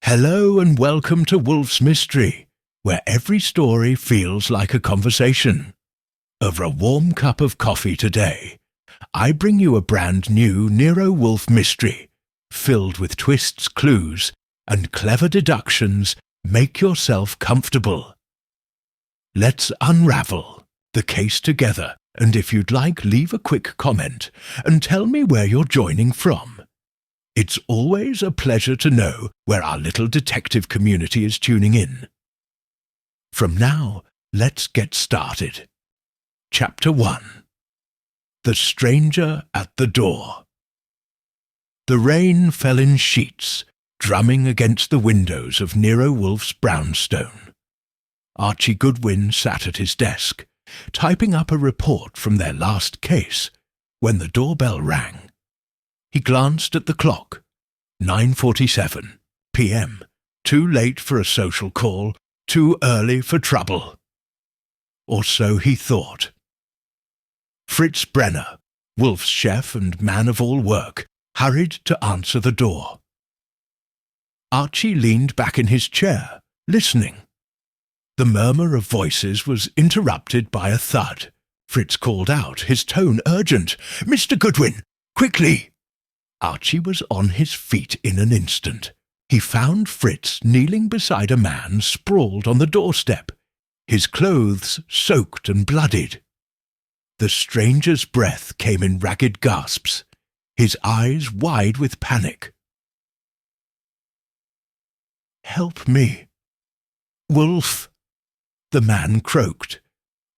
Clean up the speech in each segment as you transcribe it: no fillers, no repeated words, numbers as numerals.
Hello and welcome to Wolfe's Mystery, where every story feels like a conversation. Over a warm cup of coffee today, I bring you a brand new Nero Wolfe mystery, filled with twists, clues, and clever deductions. Make yourself comfortable. Let's unravel the case together, and if you'd like, leave a quick comment and tell me where you're joining from. It's always a pleasure to know where our little detective community is tuning in. From now, let's get started. Chapter 1. The Stranger at the Door. The rain fell in sheets, drumming against the windows of Nero Wolfe's brownstone. Archie Goodwin sat at his desk, typing up a report from their last case, when the doorbell rang. He glanced at the clock. 9:47 p.m. Too late for a social call, too early for trouble. Or so he thought. Fritz Brenner, Wolfe's chef and man of all work, hurried to answer the door. Archie leaned back in his chair, listening. The murmur of voices was interrupted by a thud. Fritz called out, his tone urgent. "Mr. Goodwin, quickly!" Archie was on his feet in an instant. He found Fritz kneeling beside a man sprawled on the doorstep, his clothes soaked and bloodied. The stranger's breath came in ragged gasps, his eyes wide with panic. "Help me, Wolfe," the man croaked,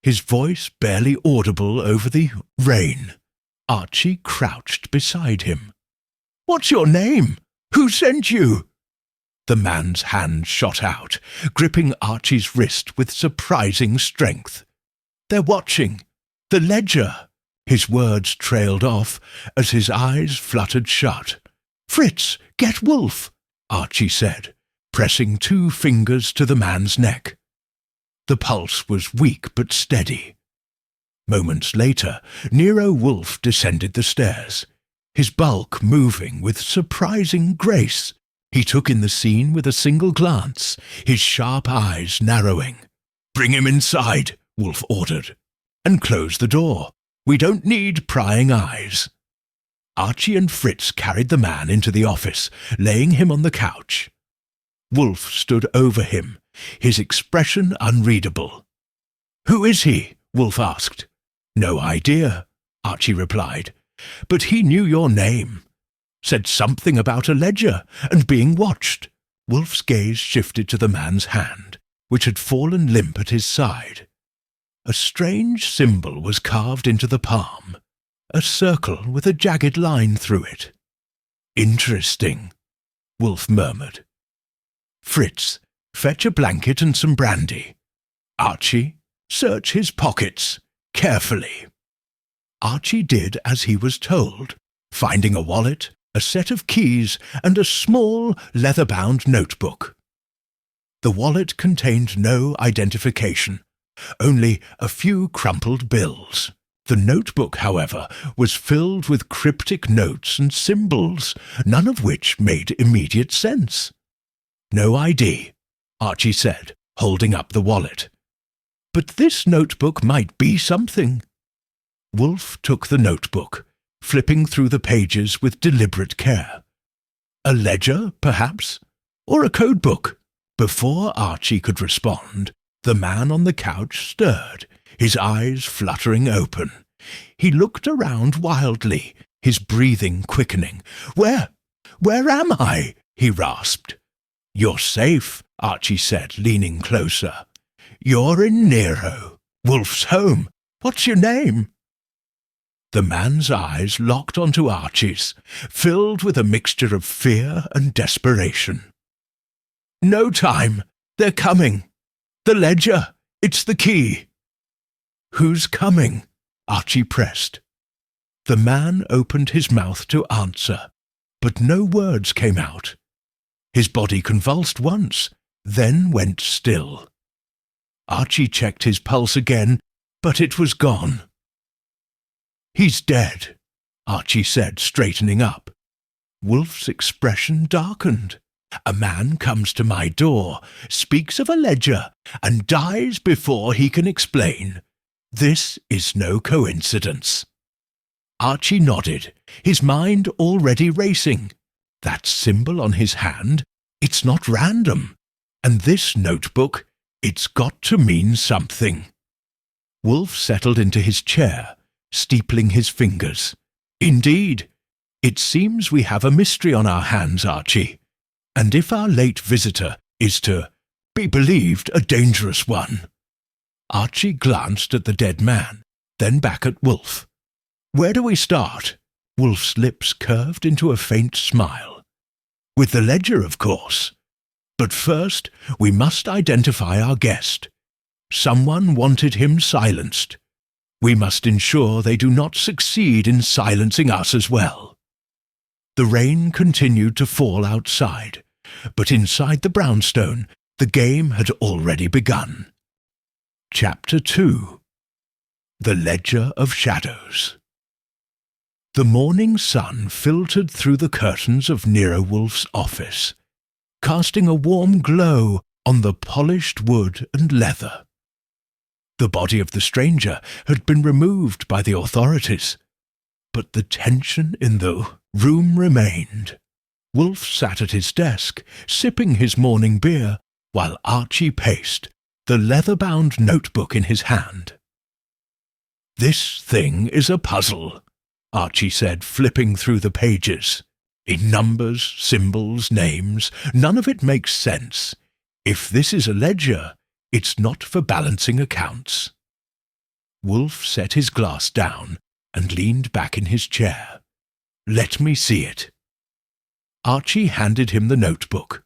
his voice barely audible over the rain. Archie crouched beside him. "What's your name? Who sent you?" The man's hand shot out, gripping Archie's wrist with surprising strength. "They're watching. The ledger." His words trailed off as his eyes fluttered shut. "Fritz, get Wolfe," Archie said, pressing 2 fingers to the man's neck. The pulse was weak but steady. Moments later, Nero Wolfe descended the stairs, his bulk moving with surprising grace. He took in the scene with a single glance, his sharp eyes narrowing. "Bring him inside," Wolfe ordered, "and close the door. We don't need prying eyes." Archie and Fritz carried the man into the office, laying him on the couch. Wolfe stood over him, his expression unreadable. "Who is he?" Wolfe asked. "No idea," Archie replied. "But he knew your name. Said something about a ledger and being watched." Wolfe's gaze shifted to the man's hand, which had fallen limp at his side. A strange symbol was carved into the palm, a circle with a jagged line through it. "Interesting," Wolfe murmured. "Fritz, fetch a blanket and some brandy. Archie, search his pockets, carefully." Archie did as he was told, finding a wallet, a set of keys, and a small, leather-bound notebook. The wallet contained no identification, only a few crumpled bills. The notebook, however, was filled with cryptic notes and symbols, none of which made immediate sense. "No ID," Archie said, holding up the wallet. "But this notebook might be something." Wolfe took the notebook, flipping through the pages with deliberate care. A ledger, perhaps? Or a codebook? Before Archie could respond, the man on the couch stirred, his eyes fluttering open. He looked around wildly, his breathing quickening. Where am I?" he rasped. "You're safe," Archie said, leaning closer. "You're in Nero, Wolfe's home. What's your name?" The man's eyes locked onto Archie's, filled with a mixture of fear and desperation. "No time. They're coming. The ledger. It's the key." "Who's coming?" Archie pressed. The man opened his mouth to answer, but no words came out. His body convulsed once, then went still. Archie checked his pulse again, but it was gone. "He's dead," Archie said, straightening up. Wolfe's expression darkened. A man comes to my door, speaks of a ledger, and dies before he can explain. This is no coincidence." Archie nodded, his mind already racing. That symbol on his hand, it's not random. And this notebook, it's got to mean something. Wolfe settled into his chair, steepling his fingers. "Indeed, it seems we have a mystery on our hands, Archie. And if our late visitor is to be believed a dangerous one." Archie glanced at the dead man, then back at Wolfe. "Where do we start?" Wolfe's lips curved into a faint smile. "With the ledger, of course. But first, we must identify our guest. Someone wanted him silenced. We must ensure they do not succeed in silencing us as well." The rain continued to fall outside, but inside the brownstone, the game had already begun. Chapter 2. The Ledger of Shadows. The morning sun filtered through the curtains of Nero Wolfe's office, casting a warm glow on the polished wood and leather. The body of the stranger had been removed by the authorities, but the tension in the room remained. Wolfe sat at his desk, sipping his morning beer, while Archie paced, the leather-bound notebook in his hand. "This thing is a puzzle," Archie said, flipping through the pages. "In numbers, symbols, names, none of it makes sense. If this is a ledger, it's not for balancing accounts." Wolfe set his glass down and leaned back in his chair. "Let me see it." Archie handed him the notebook.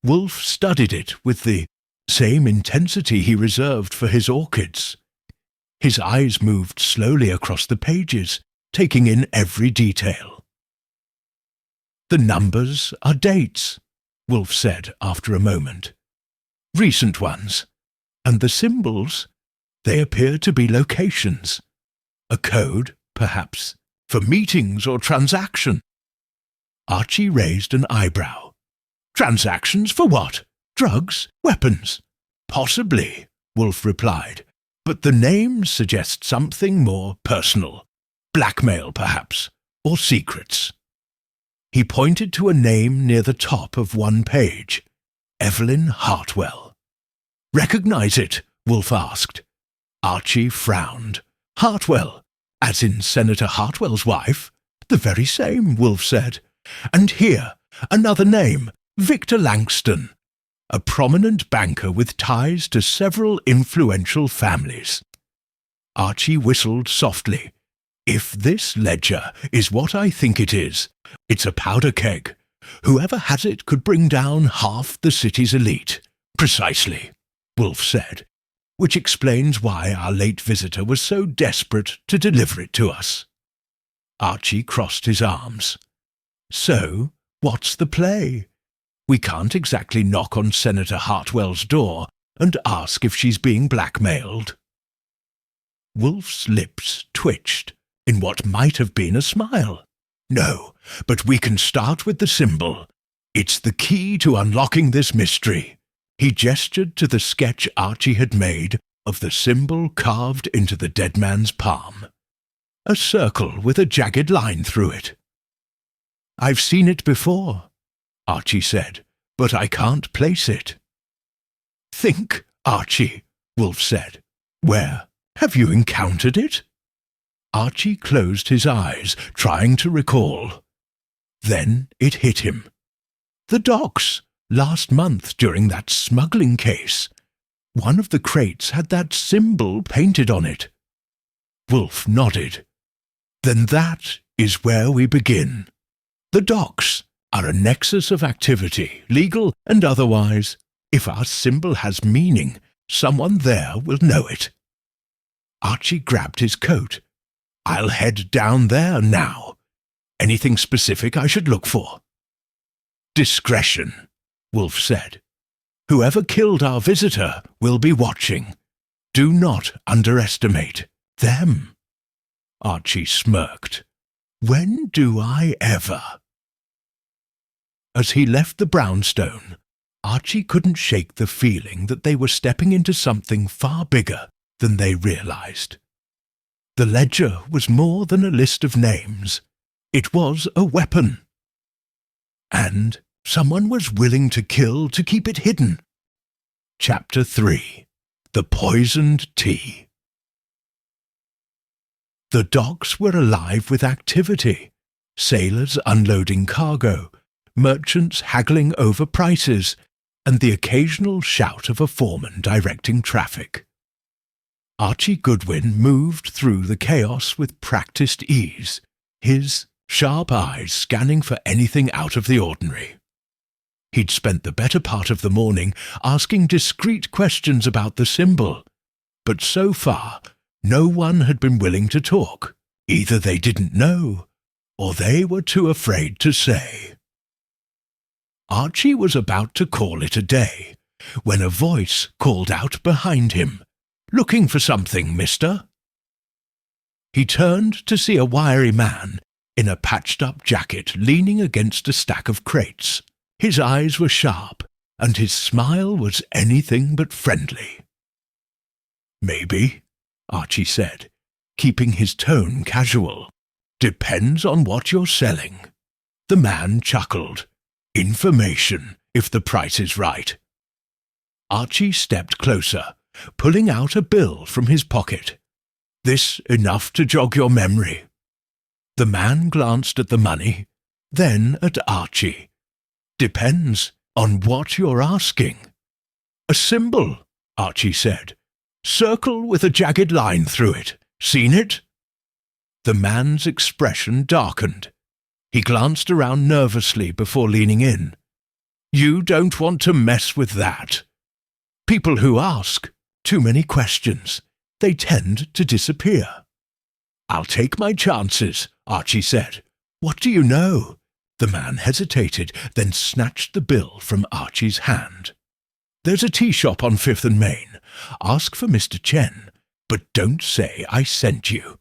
Wolfe studied it with the same intensity he reserved for his orchids. His eyes moved slowly across the pages, taking in every detail. "The numbers are dates," Wolfe said after a moment. "Recent ones. And the symbols, they appear to be locations. A code, perhaps, for meetings or transaction." Archie raised an eyebrow. "Transactions for what? Drugs? Weapons?" "Possibly," Wolfe replied, "but the names suggest something more personal. Blackmail, perhaps, or secrets." He pointed to a name near the top of one page. Evelyn Hartwell. "Recognize it?" Wolfe asked. Archie frowned. "Hartwell, as in Senator Hartwell's wife?" "The very same," Wolfe said. "And here, another name, Victor Langston, a prominent banker with ties to several influential families." Archie whistled softly. "If this ledger is what I think it is, it's a powder keg. Whoever has it could bring down half the city's elite." "Precisely," Wolfe said, "which explains why our late visitor was so desperate to deliver it to us." Archie crossed his arms. "So, what's the play? We can't exactly knock on Senator Hartwell's door and ask if she's being blackmailed." Wolfe's lips twitched in what might have been a smile. "No, but we can start with the symbol. It's the key to unlocking this mystery." He gestured to the sketch Archie had made of the symbol carved into the dead man's palm. A circle with a jagged line through it. "I've seen it before," Archie said, "but I can't place it." "Think, Archie," Wolfe said. "Where? Have you encountered it?" Archie closed his eyes, trying to recall. Then it hit him. "The docks, last month during that smuggling case. One of the crates had that symbol painted on it." Wolfe nodded. "Then that is where we begin. The docks are a nexus of activity, legal and otherwise. If our symbol has meaning, someone there will know it." Archie grabbed his coat. "I'll head down there now. Anything specific I should look for?" "Discretion," Wolfe said. "Whoever killed our visitor will be watching. Do not underestimate them." Archie smirked. "When do I ever?" As he left the brownstone, Archie couldn't shake the feeling that they were stepping into something far bigger than they realized. The ledger was more than a list of names. It was a weapon. And someone was willing to kill to keep it hidden. Chapter 3. The Poisoned Tea. The docks were alive with activity. Sailors unloading cargo, merchants haggling over prices, and the occasional shout of a foreman directing traffic. Archie Goodwin moved through the chaos with practiced ease, his sharp eyes scanning for anything out of the ordinary. He'd spent the better part of the morning asking discreet questions about the symbol, but so far no one had been willing to talk. Either they didn't know, or they were too afraid to say. Archie was about to call it a day, when a voice called out behind him, "Looking for something, mister?" He turned to see a wiry man in a patched-up jacket leaning against a stack of crates. His eyes were sharp, and his smile was anything but friendly. "Maybe," Archie said, keeping his tone casual. "Depends on what you're selling." The man chuckled. "Information, if the price is right." Archie stepped closer, pulling out a bill from his pocket. "This enough to jog your memory?" The man glanced at the money, then at Archie. "Depends on what you're asking." "A symbol," Archie said. "Circle with a jagged line through it. Seen it?" The man's expression darkened. He glanced around nervously before leaning in. "You don't want to mess with that. People who ask too many questions, they tend to disappear." "I'll take my chances," Archie said. "What do you know?" The man hesitated, then snatched the bill from Archie's hand. "There's a tea shop on 5th and Main. Ask for Mr. Chen, but don't say I sent you."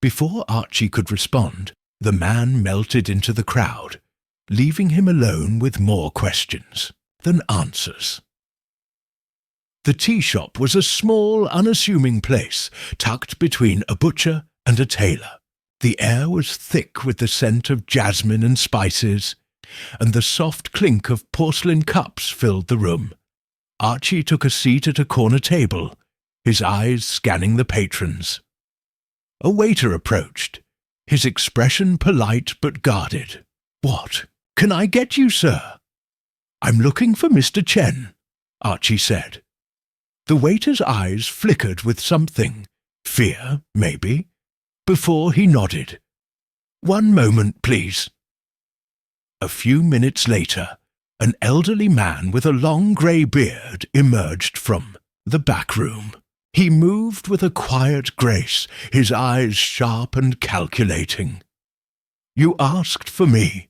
Before Archie could respond, the man melted into the crowd, leaving him alone with more questions than answers. The tea shop was a small, unassuming place, tucked between a butcher and a tailor. The air was thick with the scent of jasmine and spices, and the soft clink of porcelain cups filled the room. Archie took a seat at a corner table, his eyes scanning the patrons. A waiter approached, his expression polite but guarded. "What can I get you, sir?" "I'm looking for Mr. Chen," Archie said. The waiter's eyes flickered with something, fear, maybe, before he nodded. "One moment, please." A few minutes later, an elderly man with a long grey beard emerged from the back room. He moved with a quiet grace, his eyes sharp and calculating. "You asked for me,"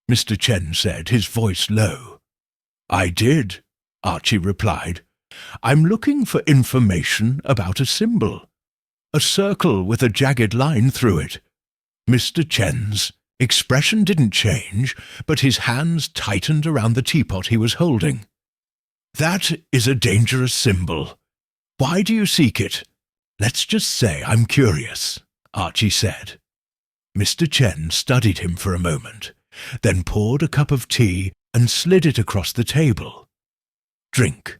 Mr. Chen said, his voice low. "I did," Archie replied. "I'm looking for information about a symbol. A circle with a jagged line through it." Mr. Chen's expression didn't change, but his hands tightened around the teapot he was holding. "That is a dangerous symbol. Why do you seek it?" "Let's just say I'm curious," Archie said. Mr. Chen studied him for a moment, then poured a cup of tea and slid it across the table. "Drink.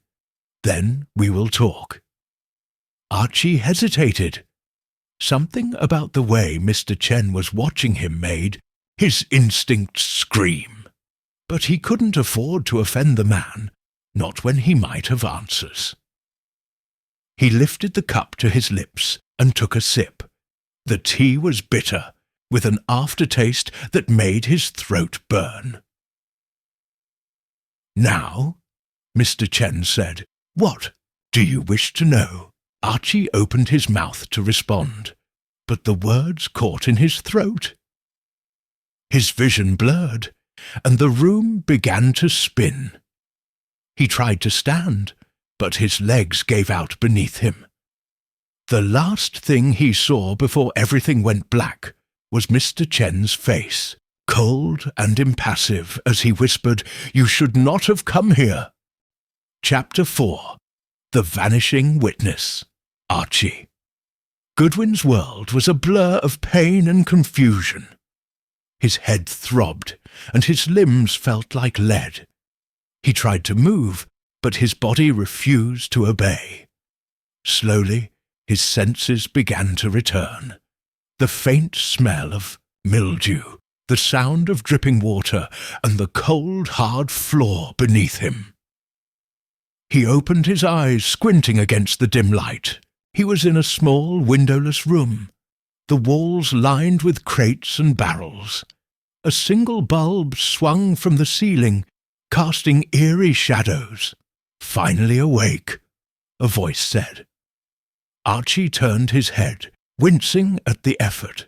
Then we will talk." Archie hesitated. Something about the way Mr. Chen was watching him made his instincts scream. But he couldn't afford to offend the man, not when he might have answers. He lifted the cup to his lips and took a sip. The tea was bitter, with an aftertaste that made his throat burn. "Now," Mr. Chen said, "what do you wish to know?" Archie opened his mouth to respond, but the words caught in his throat. His vision blurred, and the room began to spin. He tried to stand, but his legs gave out beneath him. The last thing he saw before everything went black was Mr. Chen's face, cold and impassive as he whispered, "You should not have come here." Chapter 4. The Vanishing Witness. Archie. Goodwin's world was a blur of pain and confusion. His head throbbed, and his limbs felt like lead. He tried to move, but his body refused to obey. Slowly, his senses began to return. The faint smell of mildew, the sound of dripping water, and the cold, hard floor beneath him. He opened his eyes, squinting against the dim light. He was in a small, windowless room, the walls lined with crates and barrels. A single bulb swung from the ceiling, casting eerie shadows. "Finally awake," a voice said. Archie turned his head, wincing at the effort.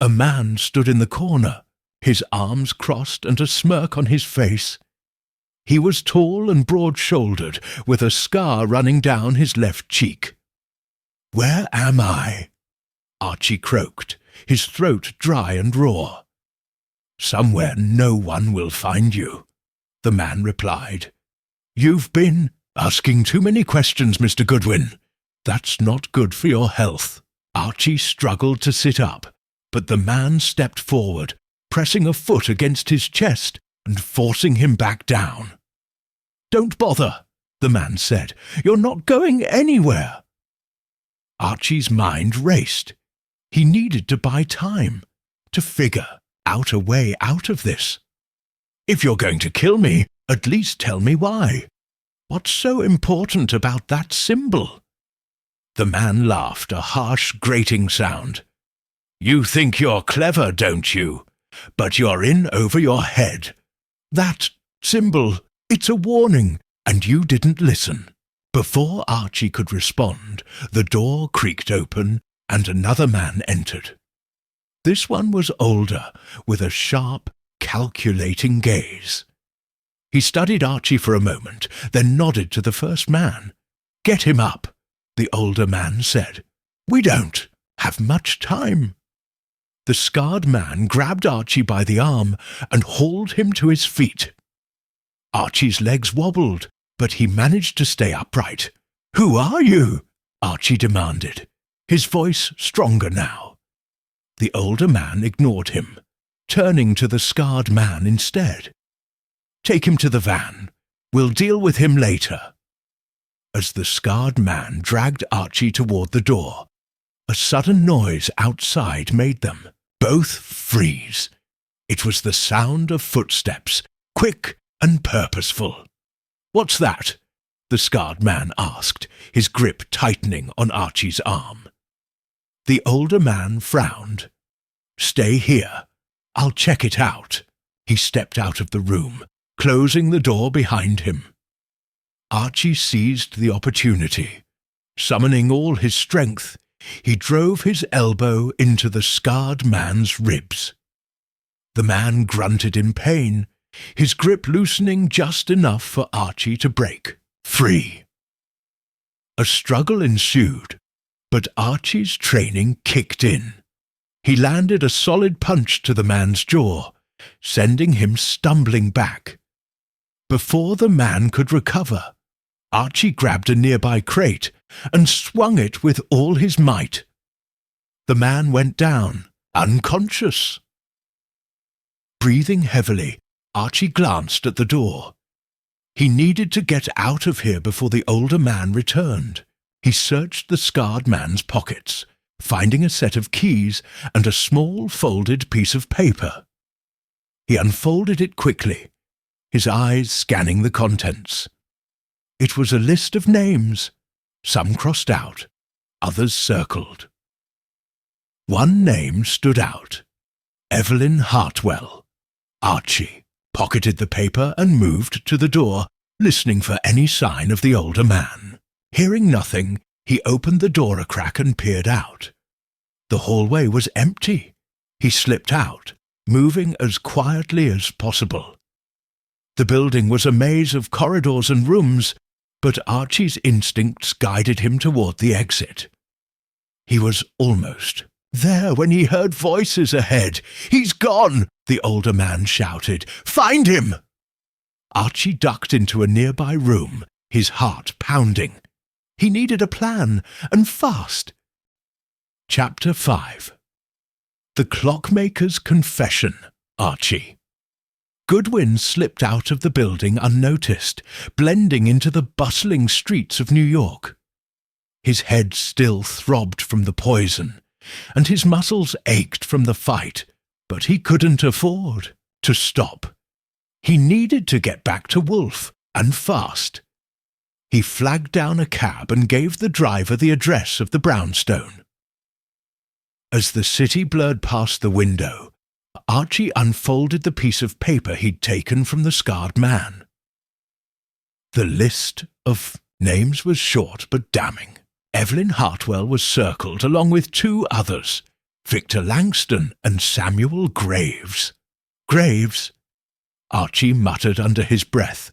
A man stood in the corner, his arms crossed and a smirk on his face. He was tall and broad-shouldered, with a scar running down his left cheek. "Where am I?" Archie croaked, his throat dry and raw. "Somewhere no one will find you," the man replied. "You've been asking too many questions, Mr. Goodwin. That's not good for your health." Archie struggled to sit up, but the man stepped forward, pressing a foot against his chest and forcing him back down. "Don't bother," the man said. "You're not going anywhere." Archie's mind raced. He needed to buy time, to figure out a way out of this. "If you're going to kill me, at least tell me why. What's so important about that symbol?" The man laughed, a harsh, grating sound. "You think you're clever, don't you? But you're in over your head. That symbol, it's a warning, and you didn't listen." Before Archie could respond, the door creaked open and another man entered. This one was older, with a sharp, calculating gaze. He studied Archie for a moment, then nodded to the first man. "Get him up," the older man said. "We don't have much time." The scarred man grabbed Archie by the arm and hauled him to his feet. Archie's legs wobbled, but he managed to stay upright. "Who are you?" Archie demanded, his voice stronger now. The older man ignored him, turning to the scarred man instead. "Take him to the van. We'll deal with him later." As the scarred man dragged Archie toward the door, a sudden noise outside made them both freeze. It was the sound of footsteps, quick and purposeful. "What's that?" the scarred man asked, his grip tightening on Archie's arm. The older man frowned. "Stay here. I'll check it out." He stepped out of the room, closing the door behind him. Archie seized the opportunity. Summoning all his strength, he drove his elbow into the scarred man's ribs. The man grunted in pain, his grip loosening just enough for Archie to break free. A struggle ensued, but Archie's training kicked in. He landed a solid punch to the man's jaw, sending him stumbling back. Before the man could recover, Archie grabbed a nearby crate and swung it with all his might. The man went down, unconscious. Breathing heavily, Archie glanced at the door. He needed to get out of here before the older man returned. He searched the scarred man's pockets, finding a set of keys and a small folded piece of paper. He unfolded it quickly, his eyes scanning the contents. It was a list of names, some crossed out, others circled. One name stood out, Evelyn Hartwell. Archie pocketed the paper and moved to the door, listening for any sign of the older man. Hearing nothing, he opened the door a crack and peered out. The hallway was empty. He slipped out, moving as quietly as possible. The building was a maze of corridors and rooms, but Archie's instincts guided him toward the exit. He was almost There, when he heard voices ahead. He's gone, the older man shouted. Find him! Archie ducked into a nearby room, his heart pounding. He needed a plan, and fast. Chapter 5. The Clockmaker's Confession, Archie. Goodwin slipped out of the building unnoticed, blending into the bustling streets of New York. His head still throbbed from the poison, and his muscles ached from the fight, but he couldn't afford to stop. He needed to get back to Wolfe, and fast. He flagged down a cab and gave the driver the address of the brownstone. As the city blurred past the window, Archie unfolded the piece of paper he'd taken from the scarred man. The list of names was short but damning. Evelyn Hartwell was circled along with 2 others, Victor Langston and Samuel Graves. Graves? Archie muttered under his breath.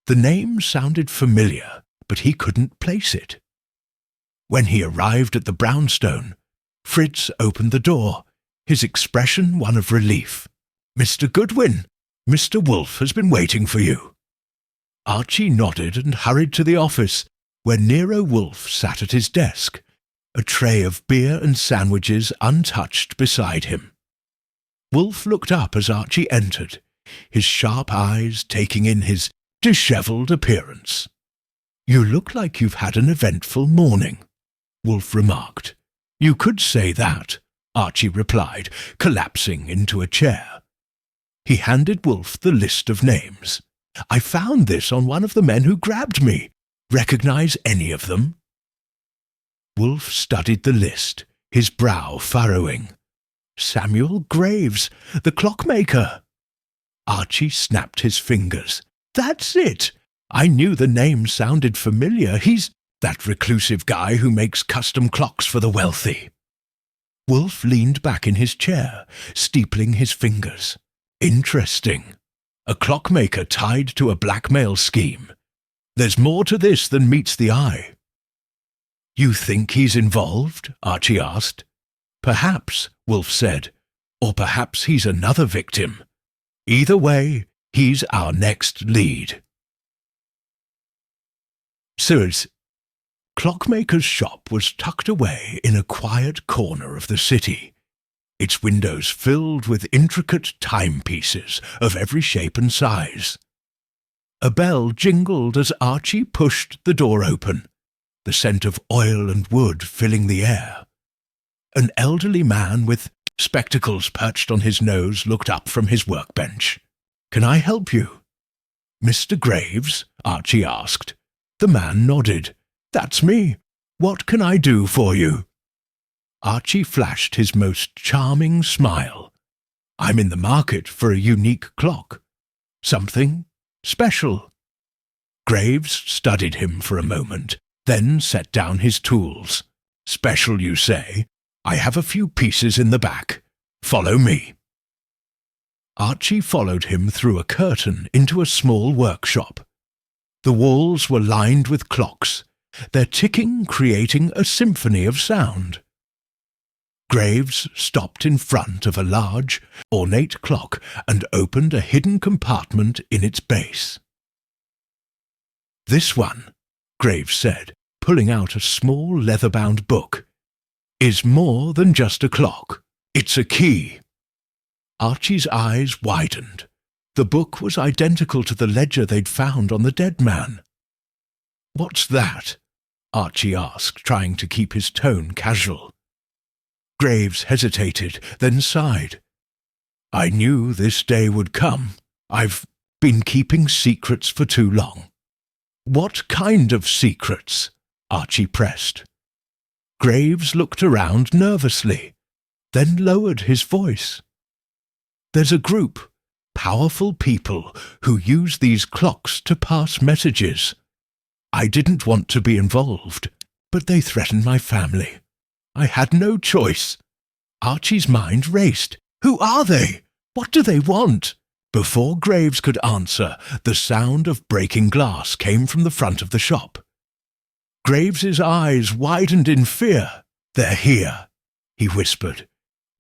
The name sounded familiar, but he couldn't place it. When he arrived at the brownstone, Fritz opened the door, his expression one of relief. "Mr. Goodwin, Mr. Wolfe has been waiting for you." Archie nodded and hurried to the office, where Nero Wolfe sat at his desk, a tray of beer and sandwiches untouched beside him. Wolfe looked up as Archie entered, his sharp eyes taking in his dishevelled appearance. "You look like you've had an eventful morning," Wolfe remarked. "You could say that," Archie replied, collapsing into a chair. He handed Wolfe the list of names. "I found this on one of the men who grabbed me. Recognize any of them?" Wolfe studied the list, his brow furrowing. "Samuel Graves, the clockmaker." Archie snapped his fingers. "That's it! I knew the name sounded familiar. He's that reclusive guy who makes custom clocks for the wealthy." Wolfe leaned back in his chair, steepling his fingers. "Interesting. A clockmaker tied to a blackmail scheme. There's more to this than meets the eye." "You think he's involved?" Archie asked. "Perhaps," Wolfe said. "Or perhaps he's another victim. Either way, he's our next lead." Sirs, Clockmaker's shop was tucked away in a quiet corner of the city, its windows filled with intricate timepieces of every shape and size. A bell jingled as Archie pushed the door open, the scent of oil and wood filling the air. An elderly man with spectacles perched on his nose looked up from his workbench. "Can I help you?" "Mr. Graves?" Archie asked. The man nodded. "That's me. What can I do for you?" Archie flashed his most charming smile. "I'm in the market for a unique clock. Something special." Graves studied him for a moment, then set down his tools. "Special, you say? I have a few pieces in the back. Follow me." Archie followed him through a curtain into a small workshop. The walls were lined with clocks, their ticking creating a symphony of sound. Graves stopped in front of a large, ornate clock and opened a hidden compartment in its base. "This one," Graves said, pulling out a small leather-bound book, "is more than just a clock. It's a key." Archie's eyes widened. The book was identical to the ledger they'd found on the dead man. "What's that?" Archie asked, trying to keep his tone casual. Graves hesitated, then sighed. "I knew this day would come. I've been keeping secrets for too long." "What kind of secrets?" Archie pressed. Graves looked around nervously, then lowered his voice. "There's a group, powerful people, who use these clocks to pass messages. I didn't want to be involved, but they threatened my family. I had no choice." Archie's mind raced. "Who are they? What do they want?" Before Graves could answer, the sound of breaking glass came from the front of the shop. Graves's eyes widened in fear. "They're here," he whispered.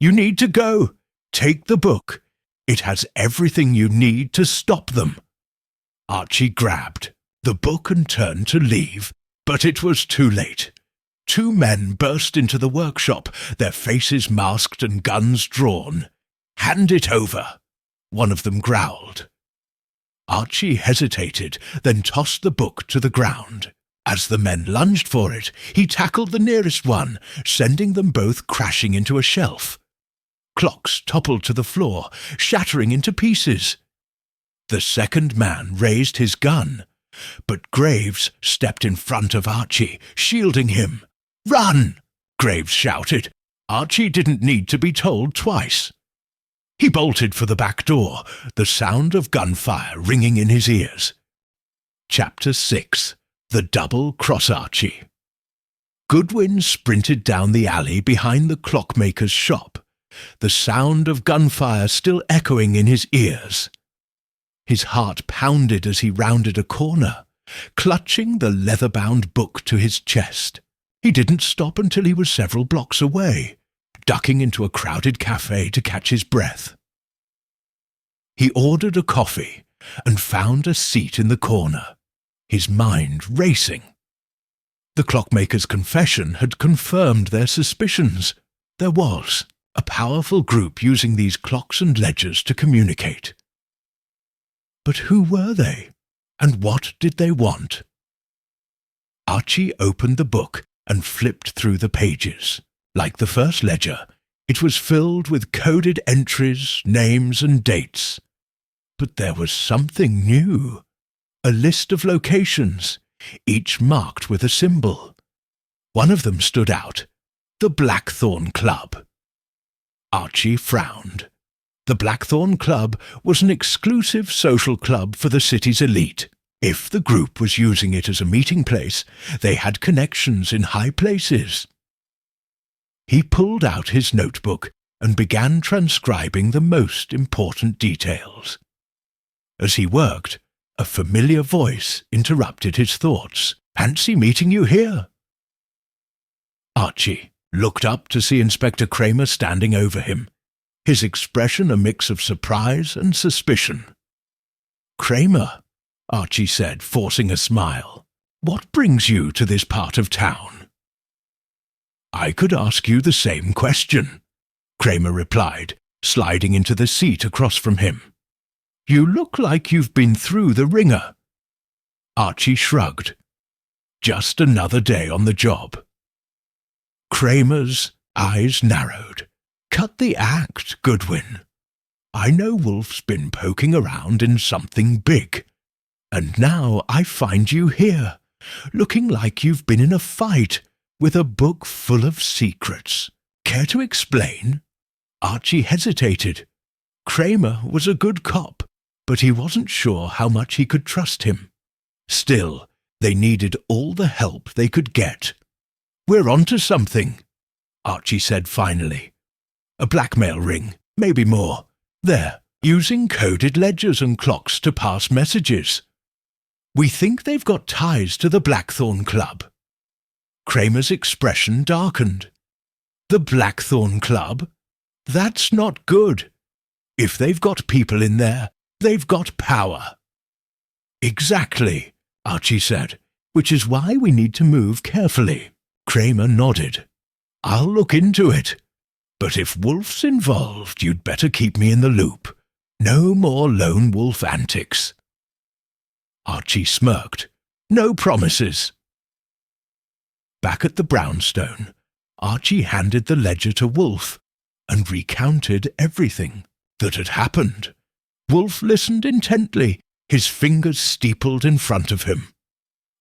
"You need to go. Take the book. It has everything you need to stop them." Archie grabbed the book and turned to leave, but it was too late. Two men burst into the workshop, their faces masked and guns drawn. "Hand it over," one of them growled. Archie hesitated, then tossed the book to the ground. As the men lunged for it, he tackled the nearest one, sending them both crashing into a shelf. Clocks toppled to the floor, shattering into pieces. The second man raised his gun, but Graves stepped in front of Archie, shielding him. "Run!" Graves shouted. Archie didn't need to be told twice. He bolted for the back door, the sound of gunfire ringing in his ears. Chapter 6. The Double Cross Archie. Goodwin sprinted down the alley behind the clockmaker's shop, the sound of gunfire still echoing in his ears. His heart pounded as he rounded a corner, clutching the leather-bound book to his chest. He didn't stop until he was several blocks away, ducking into a crowded cafe to catch his breath. He ordered a coffee and found a seat in the corner, his mind racing. The clockmaker's confession had confirmed their suspicions. There was a powerful group using these clocks and ledgers to communicate. But who were they, and what did they want? Archie opened the book and flipped through the pages. Like the first ledger, it was filled with coded entries, names, and dates. But there was something new. A list of locations, each marked with a symbol. One of them stood out, the Blackthorn Club. Archie frowned. The Blackthorn Club was an exclusive social club for the city's elite. If the group was using it as a meeting place, they had connections in high places. He pulled out his notebook and began transcribing the most important details. As he worked, a familiar voice interrupted his thoughts. "Fancy meeting you here." Archie looked up to see Inspector Cramer standing over him, his expression a mix of surprise and suspicion. "Cramer," Archie said, forcing a smile, "what brings you to this part of town?" "I could ask you the same question," Cramer replied, sliding into the seat across from him. "You look like you've been through the ringer." Archie shrugged. "Just another day on the job." Cramer's eyes narrowed. "Cut the act, Goodwin. I know Wolfe's been poking around in something big, and now I find you here, looking like you've been in a fight with a book full of secrets. Care to explain?" Archie hesitated. Cramer was a good cop, but he wasn't sure how much he could trust him. Still, they needed all the help they could get. "We're onto something," Archie said finally. "A blackmail ring, maybe more. They're using coded ledgers and clocks to pass messages. We think they've got ties to the Blackthorn Club." Cramer's expression darkened. "The Blackthorn Club? That's not good. If they've got people in there, they've got power." "Exactly," Archie said, "which is why we need to move carefully." Cramer nodded. "I'll look into it. But if Wolfe's involved, you'd better keep me in the loop. No more lone wolf antics." Archie smirked. "No promises." Back at the brownstone, Archie handed the ledger to Wolfe and recounted everything that had happened. Wolfe listened intently, his fingers steepled in front of him.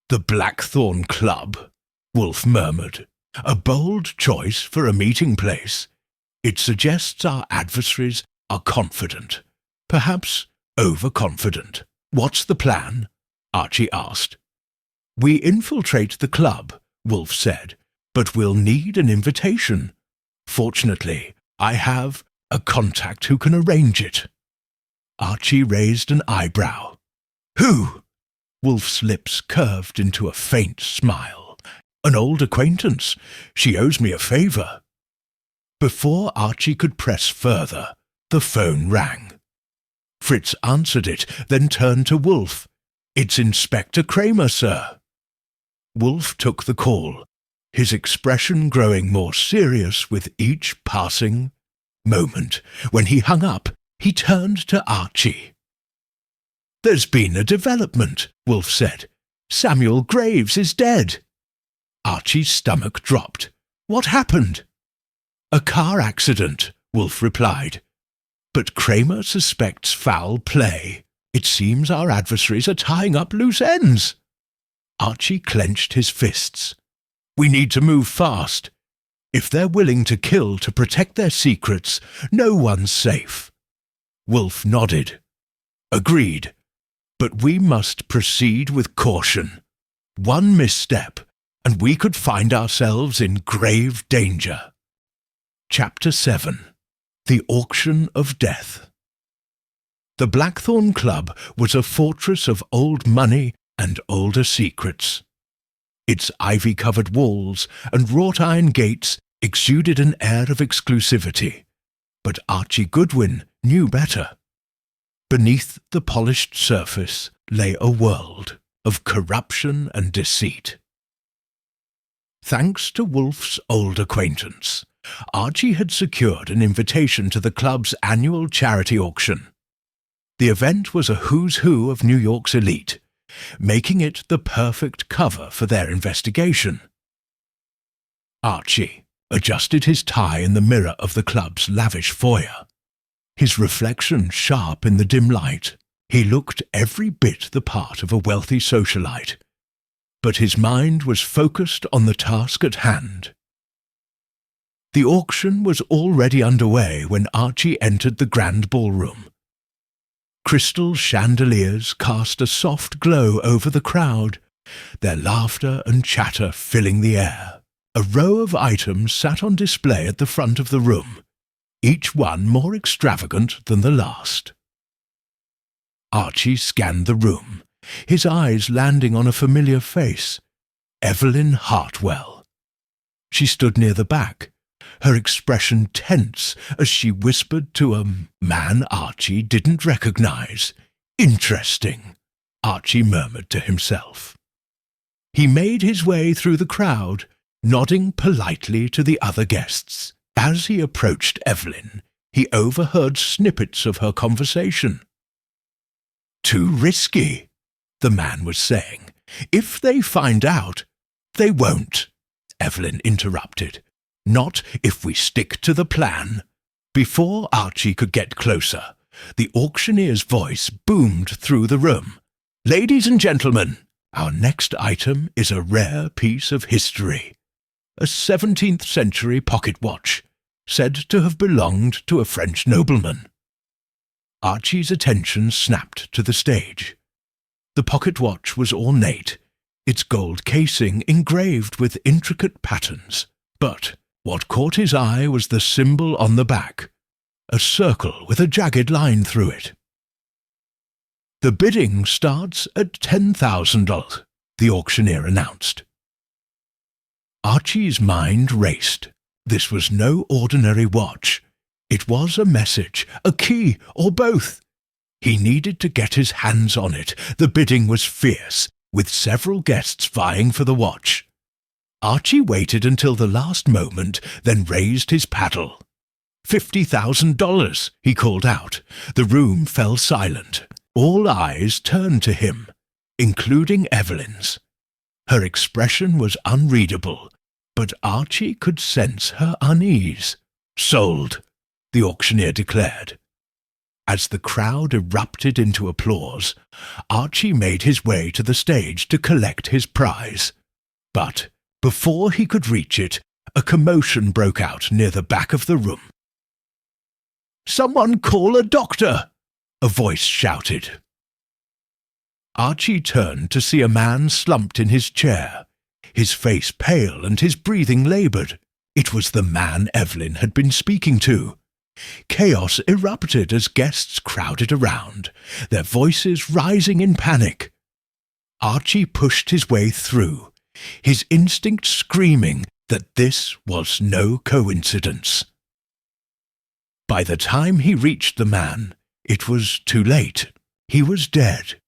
"The Blackthorn Club," Wolfe murmured. "A bold choice for a meeting place. It suggests our adversaries are confident, perhaps overconfident." "What's the plan?" Archie asked. "We infiltrate the club," Wolfe said, "but we'll need an invitation. Fortunately, I have a contact who can arrange it." Archie raised an eyebrow. "Who?" Wolfe's lips curved into a faint smile. "An old acquaintance. She owes me a favour." Before Archie could press further, the phone rang. Fritz answered it, then turned to Wolfe. "It's Inspector Cramer, sir." Wolfe took the call, his expression growing more serious with each passing moment. When he hung up, he turned to Archie. "There's been a development," Wolfe said. "Samuel Graves is dead." Archie's stomach dropped. "What happened?" "A car accident," Wolfe replied. "But Cramer suspects foul play. It seems our adversaries are tying up loose ends." Archie clenched his fists. "We need to move fast. If they're willing to kill to protect their secrets, no one's safe." Wolfe nodded. "Agreed. But we must proceed with caution. One misstep, and we could find ourselves in grave danger." Chapter 7. The Auction of Death. The Blackthorn Club was a fortress of old money and older secrets. Its ivy-covered walls and wrought-iron gates exuded an air of exclusivity, but Archie Goodwin knew better. Beneath the polished surface lay a world of corruption and deceit. Thanks to Wolfe's old acquaintance, Archie had secured an invitation to the club's annual charity auction. The event was a who's who of New York's elite, making it the perfect cover for their investigation. Archie adjusted his tie in the mirror of the club's lavish foyer. His reflection sharp in the dim light, he looked every bit the part of a wealthy socialite. But his mind was focused on the task at hand. The auction was already underway when Archie entered the grand ballroom. Crystal chandeliers cast a soft glow over the crowd, their laughter and chatter filling the air. A row of items sat on display at the front of the room, each one more extravagant than the last. Archie scanned the room, his eyes landing on a familiar face, Evelyn Hartwell. She stood near the back, her expression tense as she whispered to a man Archie didn't recognize. "Interesting," Archie murmured to himself. He made his way through the crowd, nodding politely to the other guests. As he approached Evelyn, he overheard snippets of her conversation. "Too risky," the man was saying. "If they find out—" "They won't," Evelyn interrupted. "Not if we stick to the plan." Before Archie could get closer, the auctioneer's voice boomed through the room. "Ladies and gentlemen, our next item is a rare piece of history. A 17th century pocket watch, said to have belonged to a French nobleman." Archie's attention snapped to the stage. The pocket watch was ornate, its gold casing engraved with intricate patterns. But what caught his eye was the symbol on the back, a circle with a jagged line through it. "The bidding starts at $10,000, the auctioneer announced. Archie's mind raced. This was no ordinary watch. It was a message, a key, or both. He needed to get his hands on it. The bidding was fierce, with several guests vying for the watch. Archie waited until the last moment, then raised his paddle. $50,000, he called out. The room fell silent. All eyes turned to him, including Evelyn's. Her expression was unreadable, but Archie could sense her unease. "Sold," the auctioneer declared. As the crowd erupted into applause, Archie made his way to the stage to collect his prize. But before he could reach it, a commotion broke out near the back of the room. "Someone call a doctor!" a voice shouted. Archie turned to see a man slumped in his chair, his face pale and his breathing laboured. It was the man Evelyn had been speaking to. Chaos erupted as guests crowded around, their voices rising in panic. Archie pushed his way through, his instinct screaming that this was no coincidence. By the time he reached the man, it was too late. He was dead,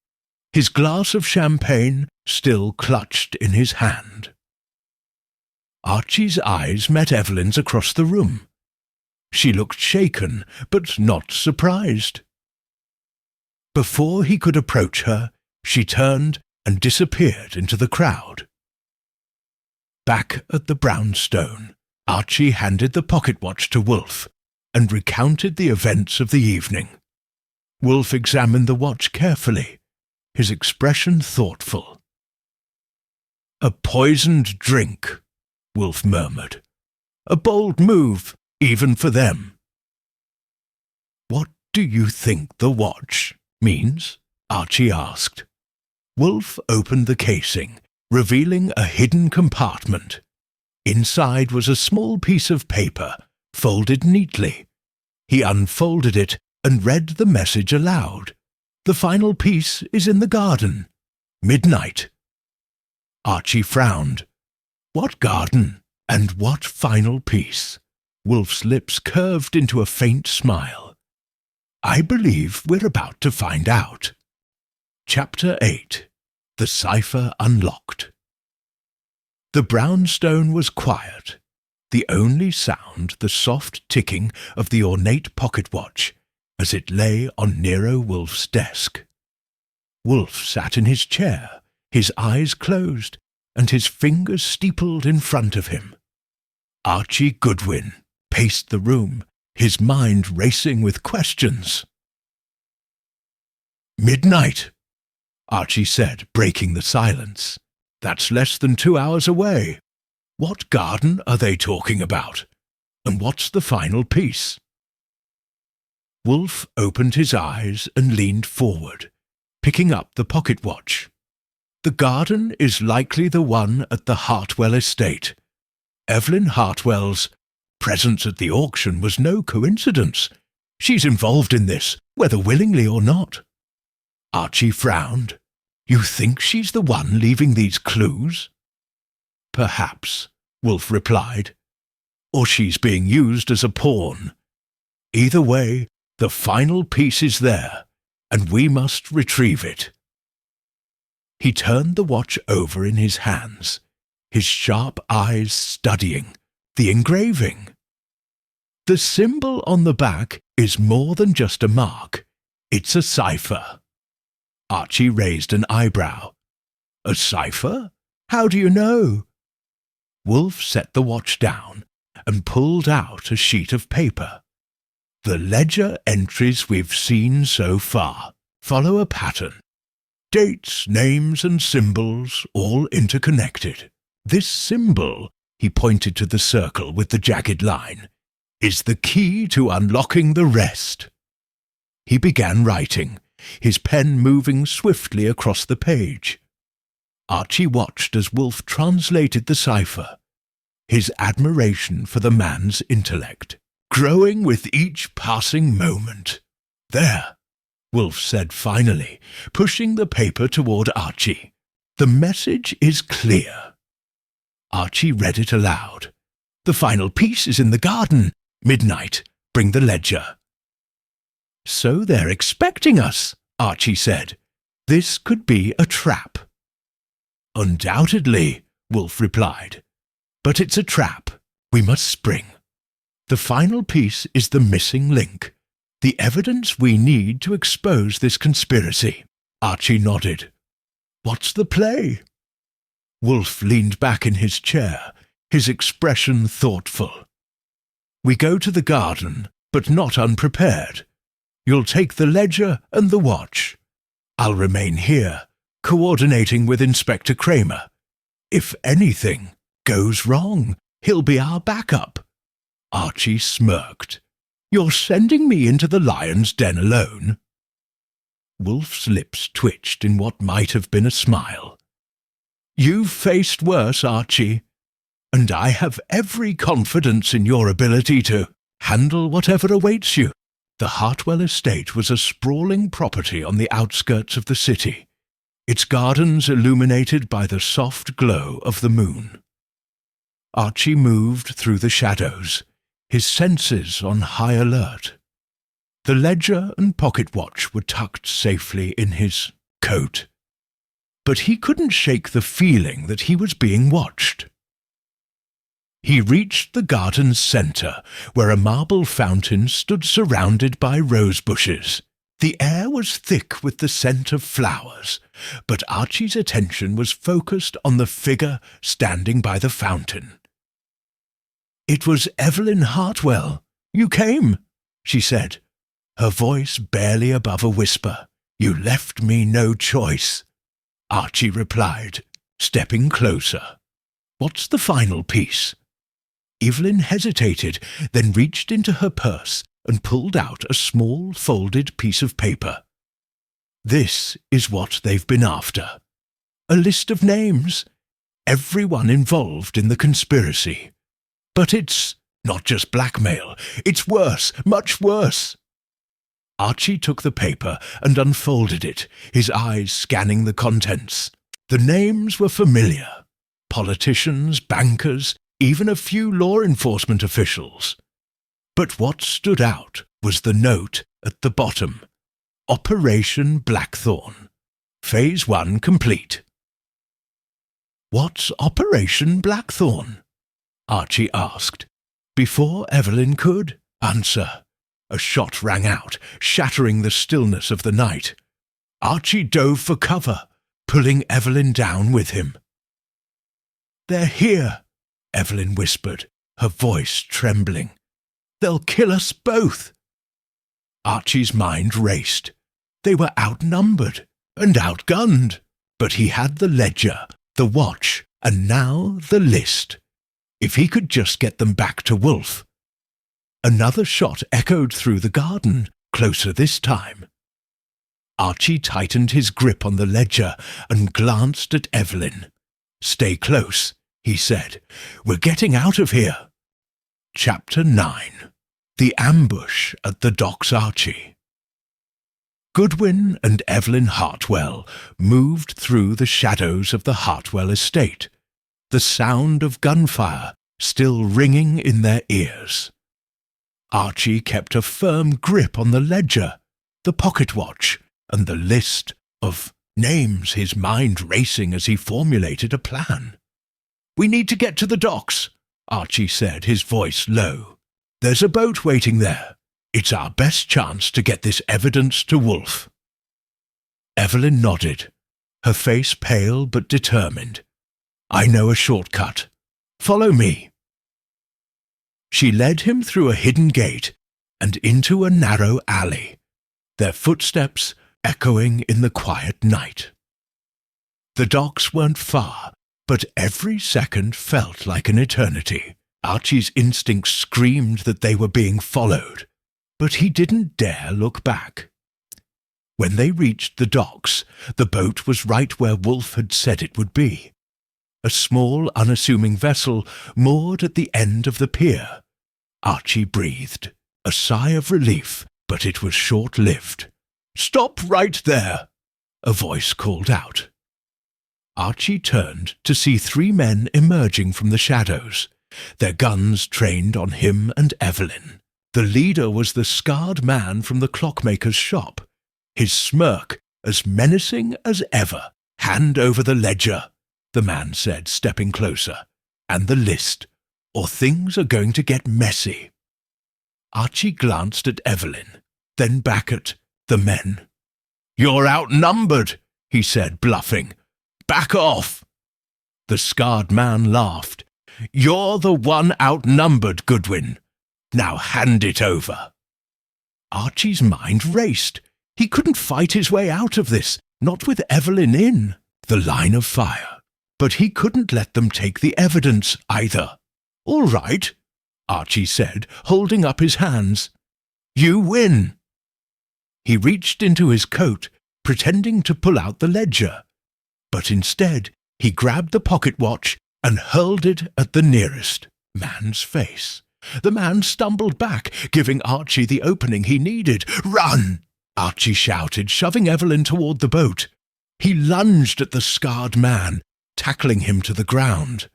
his glass of champagne still clutched in his hand. Archie's eyes met Evelyn's across the room. She looked shaken, but not surprised. Before he could approach her, she turned and disappeared into the crowd. Back at the brownstone, Archie handed the pocket watch to Wolfe and recounted the events of the evening. Wolfe examined the watch carefully, his expression thoughtful. "A poisoned drink," Wolfe murmured. "A bold move, even for them." "What do you think the watch means?" Archie asked. Wolfe opened the casing, revealing a hidden compartment. Inside was a small piece of paper, folded neatly. He unfolded it and read the message aloud. "The final piece is in the garden. Midnight." Archie frowned. "What garden? And what final piece?" Wolfe's lips curved into a faint smile. "I believe we're about to find out." Chapter 8. The Cipher Unlocked. The brownstone was quiet, the only sound the soft ticking of the ornate pocket watch as it lay on Nero Wolfe's desk. Wolfe sat in his chair, his eyes closed, and his fingers steepled in front of him. Archie Goodwin paced the room, his mind racing with questions. "Midnight," Archie said, breaking the silence. "That's less than 2 hours away. What garden are they talking about? And what's the final piece?" Wolfe opened his eyes and leaned forward, picking up the pocket watch. "The garden is likely the one at the Hartwell estate. Evelyn Hartwell's presence at the auction was no coincidence. She's involved in this, whether willingly or not." Archie frowned. "You think she's the one leaving these clues?" "Perhaps," Wolfe replied. "Or she's being used as a pawn. Either way, the final piece is there, and we must retrieve it." He turned the watch over in his hands, his sharp eyes studying the engraving. "The symbol on the back is more than just a mark. It's a cipher." Archie raised an eyebrow. "A cipher? How do you know?" Wolfe set the watch down and pulled out a sheet of paper. "The ledger entries we've seen so far follow a pattern. Dates, names, and symbols all interconnected. This symbol," he pointed to the circle with the jagged line, "is the key to unlocking the rest." He began writing, his pen moving swiftly across the page. Archie watched as Wolfe translated the cipher, his admiration for the man's intellect growing with each passing moment. "There," Wolfe said finally, pushing the paper toward Archie. "The message is clear." Archie read it aloud. "The final piece is in the garden. Midnight. Bring the ledger." "So they're expecting us," Archie said. "This could be a trap." "Undoubtedly," Wolfe replied. "But it's a trap. We must spring. The final piece is the missing link, the evidence we need to expose this conspiracy." Archie nodded. "What's the play?" Wolfe leaned back in his chair, his expression thoughtful. "We go to the garden, but not unprepared. You'll take the ledger and the watch. I'll remain here, coordinating with Inspector Cramer. If anything goes wrong, he'll be our backup." Archie smirked. "You're sending me into the lion's den alone?" Wolfe's lips twitched in what might have been a smile. "You've faced worse, Archie, and I have every confidence in your ability to handle whatever awaits you." The Hartwell estate was a sprawling property on the outskirts of the city, its gardens illuminated by the soft glow of the moon. Archie moved through the shadows, his senses on high alert. The ledger and pocket watch were tucked safely in his coat, but he couldn't shake the feeling that he was being watched. He reached the garden's centre, where a marble fountain stood surrounded by rose bushes. The air was thick with the scent of flowers, but Archie's attention was focused on the figure standing by the fountain. "It was Evelyn Hartwell. You came," she said, her voice barely above a whisper. "You left me no choice," Archie replied, stepping closer. "What's the final piece?" Evelyn hesitated, then reached into her purse and pulled out a small folded piece of paper. "This is what they've been after. A list of names. Everyone involved in the conspiracy. But it's not just blackmail. It's worse, much worse." Archie took the paper and unfolded it, his eyes scanning the contents. The names were familiar. Politicians, bankers, even a few law enforcement officials. But what stood out was the note at the bottom. Operation Blackthorn. Phase 1 complete. "What's Operation Blackthorn?" Archie asked. Before Evelyn could answer, a shot rang out, shattering the stillness of the night. Archie dove for cover, pulling Evelyn down with him. "They're here," Evelyn whispered, her voice trembling. "They'll kill us both." Archie's mind raced. They were outnumbered and outgunned, but he had the ledger, the watch, and now the list. If he could just get them back to Wolfe. Another shot echoed through the garden, closer this time. Archie tightened his grip on the ledger and glanced at Evelyn. "Stay close," he said. "We're getting out of here." Chapter 9. The Ambush at the Docks Archie. Goodwin and Evelyn Hartwell moved through the shadows of the Hartwell estate, the sound of gunfire still ringing in their ears. Archie kept a firm grip on the ledger, the pocket watch, and the list of names, his mind racing as he formulated a plan. "We need to get to the docks," Archie said, his voice low. "There's a boat waiting there. It's our best chance to get this evidence to Wolfe." Evelyn nodded, her face pale but determined. "I know a shortcut. Follow me." She led him through a hidden gate and into a narrow alley, their footsteps echoing in the quiet night. The docks weren't far, but every second felt like an eternity. Archie's instincts screamed that they were being followed, but he didn't dare look back. When they reached the docks, the boat was right where Wolfe had said it would be. A small, unassuming vessel moored at the end of the pier. Archie breathed, a sigh of relief, but it was short-lived. "Stop right there!" a voice called out. Archie turned to see 3 men emerging from the shadows, their guns trained on him and Evelyn. The leader was the scarred man from the clockmaker's shop, his smirk as menacing as ever. "Hand over the ledger," the man said, stepping closer, "and the list, or things are going to get messy." Archie glanced at Evelyn, then back at the men. "You're outnumbered," he said, bluffing. "Back off." The scarred man laughed. "You're the one outnumbered, Goodwin. Now hand it over." Archie's mind raced. He couldn't fight his way out of this, not with Evelyn in the line of fire. But he couldn't let them take the evidence either. "All right," Archie said, holding up his hands. "You win." He reached into his coat, pretending to pull out the ledger. But instead, he grabbed the pocket watch and hurled it at the nearest man's face. The man stumbled back, giving Archie the opening he needed. "Run!" Archie shouted, shoving Evelyn toward the boat. He lunged at the scarred man, tackling him to the ground.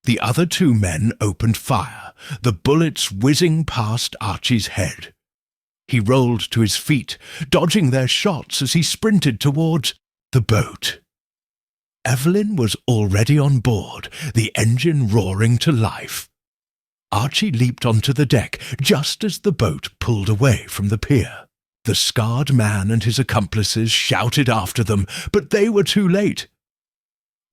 The other two men opened fire, the bullets whizzing past Archie's head. He rolled to his feet, dodging their shots as he sprinted towards the boat. Evelyn was already on board, the engine roaring to life. Archie leaped onto the deck just as the boat pulled away from the pier. The scarred man and his accomplices shouted after them, but they were too late.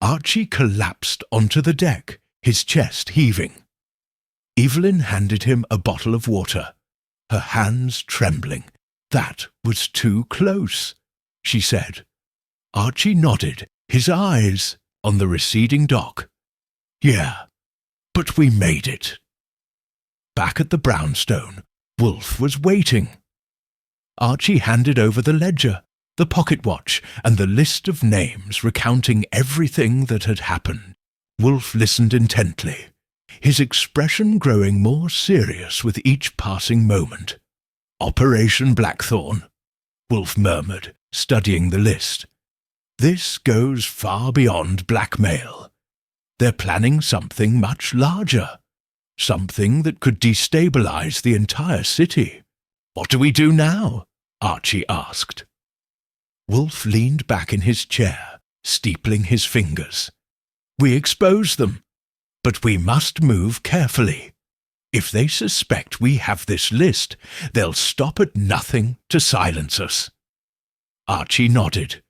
Archie collapsed onto the deck, his chest heaving. Evelyn handed him a bottle of water, her hands trembling. "That was too close," she said. Archie nodded, his eyes on the receding dock. "Yeah, but we made it." Back at the brownstone, Wolfe was waiting. Archie handed over the ledger, the pocket watch, and the list of names recounting everything that had happened. Wolfe listened intently, his expression growing more serious with each passing moment. "Operation Blackthorn," Wolfe murmured, studying the list. "This goes far beyond blackmail. They're planning something much larger, something that could destabilize the entire city." "What do we do now?" Archie asked. Wolfe leaned back in his chair, steepling his fingers. "We expose them, but we must move carefully. If they suspect we have this list, they'll stop at nothing to silence us." Archie nodded.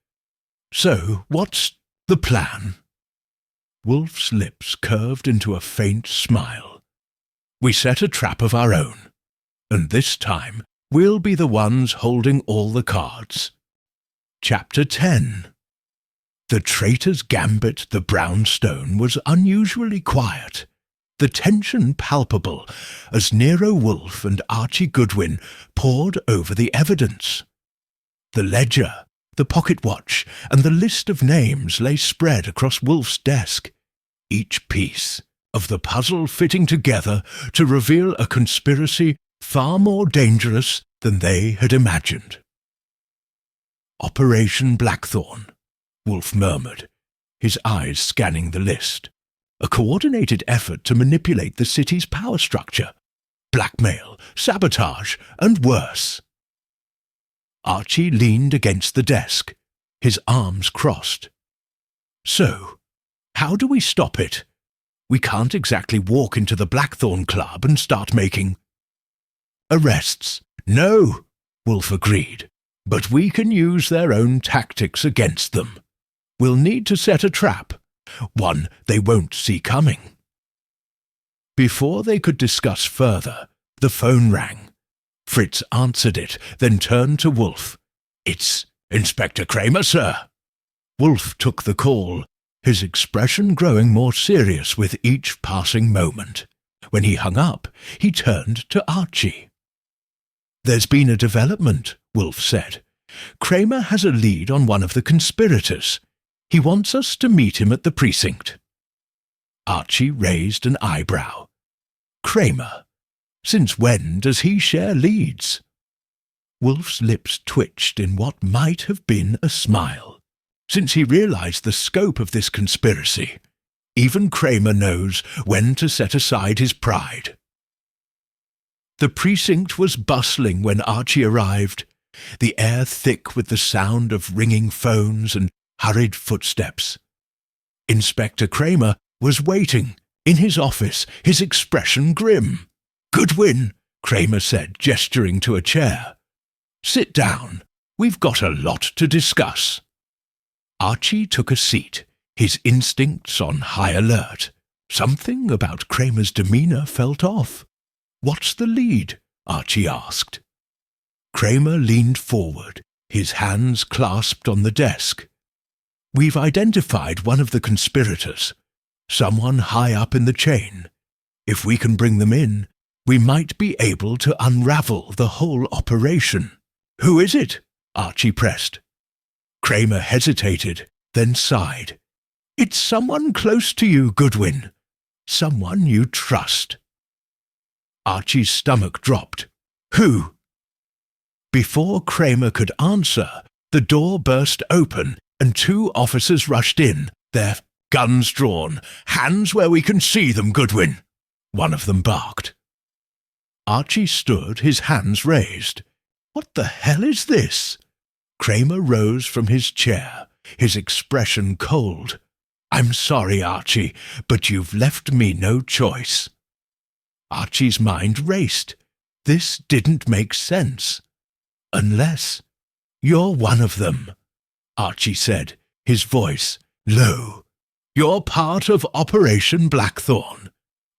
"So, what's the plan?" Wolfe's lips curved into a faint smile. "We set a trap of our own, and this time we'll be the ones holding all the cards." Chapter 10. The traitor's gambit, the brownstone, was unusually quiet, the tension palpable as Nero Wolfe and Archie Goodwin pored over the evidence. The ledger, the pocket watch, and the list of names lay spread across Wolfe's desk, each piece of the puzzle fitting together to reveal a conspiracy far more dangerous than they had imagined. "Operation Blackthorn," Wolfe murmured, his eyes scanning the list. "A coordinated effort to manipulate the city's power structure. Blackmail, sabotage, and worse." Archie leaned against the desk, his arms crossed. "So, how do we stop it? We can't exactly walk into the Blackthorn Club and start making arrests." "No," Wolfe agreed, "but we can use their own tactics against them. We'll need to set a trap, one they won't see coming." Before they could discuss further, the phone rang. Fritz answered it, then turned to Wolfe. "It's Inspector Cramer, sir." Wolfe took the call, his expression growing more serious with each passing moment. When he hung up, he turned to Archie. "There's been a development," Wolfe said. "Cramer has a lead on one of the conspirators. He wants us to meet him at the precinct." Archie raised an eyebrow. "Cramer? Since when does he share leads?" Wolfe's lips twitched in what might have been a smile. Since he realized the scope of this conspiracy, even Cramer knows when to set aside his pride. The precinct was bustling when Archie arrived, the air thick with the sound of ringing phones and hurried footsteps. Inspector Cramer was waiting, in his office, his expression grim. "Goodwin," Cramer said, gesturing to a chair. "Sit down. We've got a lot to discuss." Archie took a seat, his instincts on high alert. Something about Cramer's demeanour felt off. "What's the lead?" Archie asked. Cramer leaned forward, his hands clasped on the desk. "We've identified one of the conspirators, someone high up in the chain. If we can bring them in, we might be able to unravel the whole operation." "Who is it?" Archie pressed. Cramer hesitated, then sighed. "It's someone close to you, Goodwin. Someone you trust." Archie's stomach dropped. "Who?" Before Cramer could answer, the door burst open and two officers rushed in, their Guns drawn, hands where we can see them, Goodwin, one of them barked. Archie stood, his hands raised. What the hell is this? Cramer rose from his chair, his expression cold. I'm sorry, Archie, but you've left me no choice. Archie's mind raced. This didn't make sense. Unless you're one of them, Archie said, his voice low. You're part of Operation Blackthorn.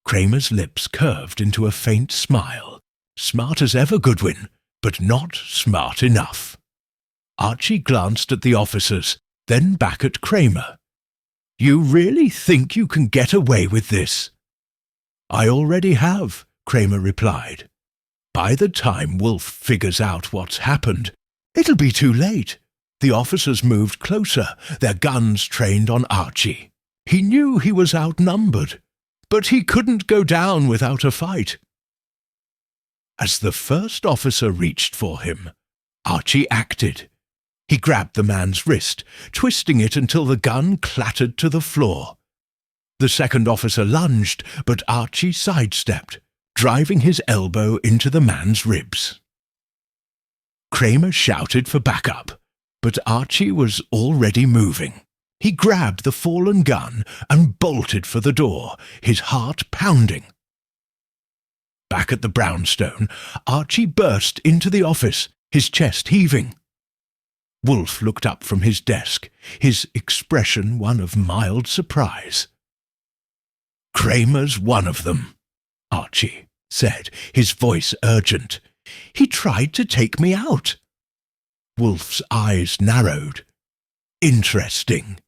Cramer's lips curved into a faint smile. Smart as ever, Goodwin, but not smart enough. Archie glanced at the officers, then back at Cramer. You really think you can get away with this? I already have, Cramer replied. By the time Wolfe figures out what's happened, it'll be too late. The officers moved closer, their guns trained on Archie. He knew he was outnumbered, but he couldn't go down without a fight. As the first officer reached for him, Archie acted. He grabbed the man's wrist, twisting it until the gun clattered to the floor. The second officer lunged, but Archie sidestepped, driving his elbow into the man's ribs. Cramer shouted for backup, but Archie was already moving. He grabbed the fallen gun and bolted for the door, his heart pounding. Back at the brownstone, Archie burst into the office, his chest heaving. Wolfe looked up from his desk, his expression one of mild surprise. Cramer's one of them, Archie said, his voice urgent. He tried to take me out. Wolfe's eyes narrowed. Interesting.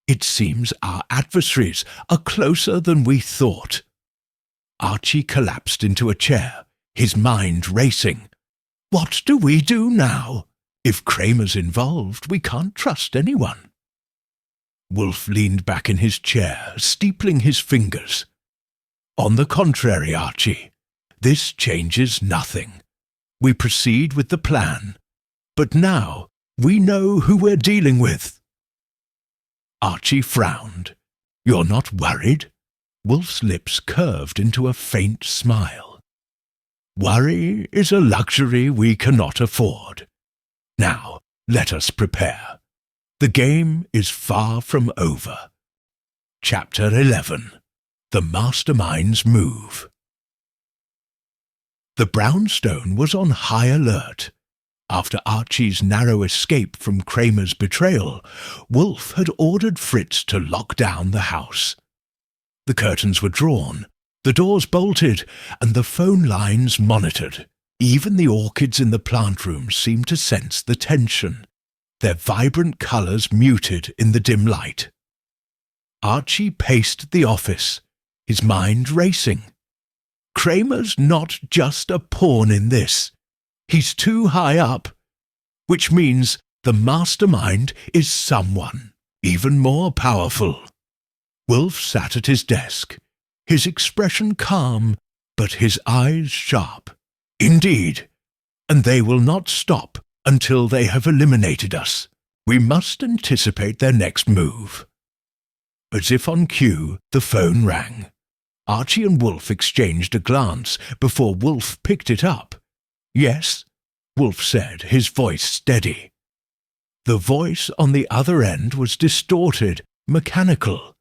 It seems our adversaries are closer than we thought. Archie collapsed into a chair, his mind racing. What do we do now? If Cramer's involved, we can't trust anyone. Wolfe leaned back in his chair, steepling his fingers. On the contrary, Archie, this changes nothing. We proceed with the plan. But now we know who we're dealing with. Archie frowned. You're not worried? Wolfe's lips curved into a faint smile. Worry is a luxury we cannot afford. Now, let us prepare. The game is far from over. Chapter 11. The Mastermind's Move. The brownstone was on high alert. After Archie's narrow escape from Cramer's betrayal, Wolfe had ordered Fritz to lock down the house. The curtains were drawn, the doors bolted, and the phone lines monitored. Even the orchids in the plant room seemed to sense the tension, their vibrant colours muted in the dim light. Archie paced the office, his mind racing. Cramer's not just a pawn in this. He's too high up, which means the mastermind is someone even more powerful. Wolfe sat at his desk, his expression calm, but his eyes sharp. Indeed, and they will not stop until they have eliminated us. We must anticipate their next move. As if on cue, the phone rang. Archie and Wolfe exchanged a glance before Wolfe picked it up. Yes, Wolfe said, his voice steady. The voice on the other end was distorted, mechanical.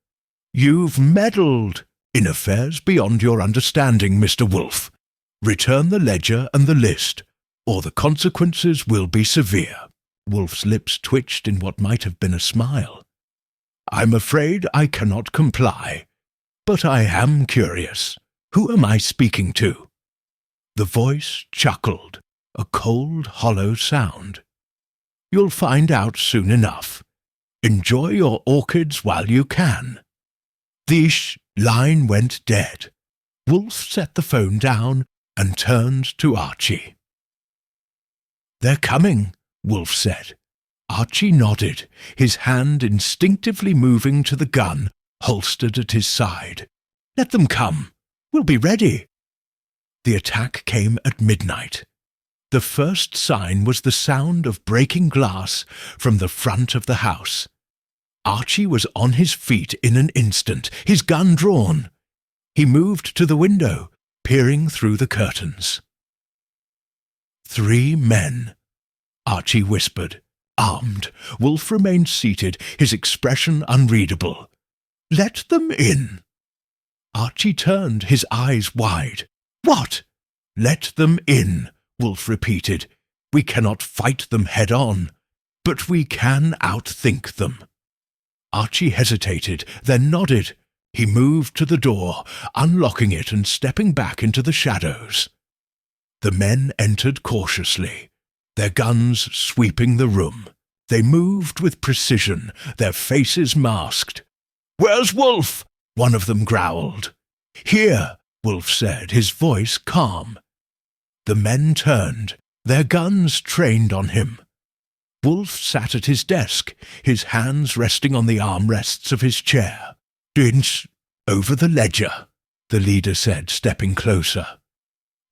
You've meddled in affairs beyond your understanding, Mr. Wolfe. Return the ledger and the list, or the consequences will be severe. Wolfe's lips twitched in what might have been a smile. I'm afraid I cannot comply, but I am curious. Who am I speaking to? The voice chuckled, a cold, hollow sound. You'll find out soon enough. Enjoy your orchids while you can. The line went dead. Wolfe set the phone down and turned to Archie. They're coming, Wolfe said. Archie nodded, his hand instinctively moving to the gun holstered at his side. Let them come. We'll be ready. The attack came at midnight. The first sign was the sound of breaking glass from the front of the house. Archie was on his feet in an instant, his gun drawn. He moved to the window, peering through the curtains. 3 men, Archie whispered. Armed, Wolfe remained seated, his expression unreadable. Let them in. Archie turned, his eyes wide. What? Let them in, Wolfe repeated. We cannot fight them head on, but we can outthink them. Archie hesitated, then nodded. He moved to the door, unlocking it and stepping back into the shadows. The men entered cautiously, their guns sweeping the room. They moved with precision, their faces masked. "Where's Wolfe?" one of them growled. "Here," Wolfe said, his voice calm. The men turned, their guns trained on him. Wolfe sat at his desk, his hands resting on the armrests of his chair. Over the ledger," the leader said, stepping closer.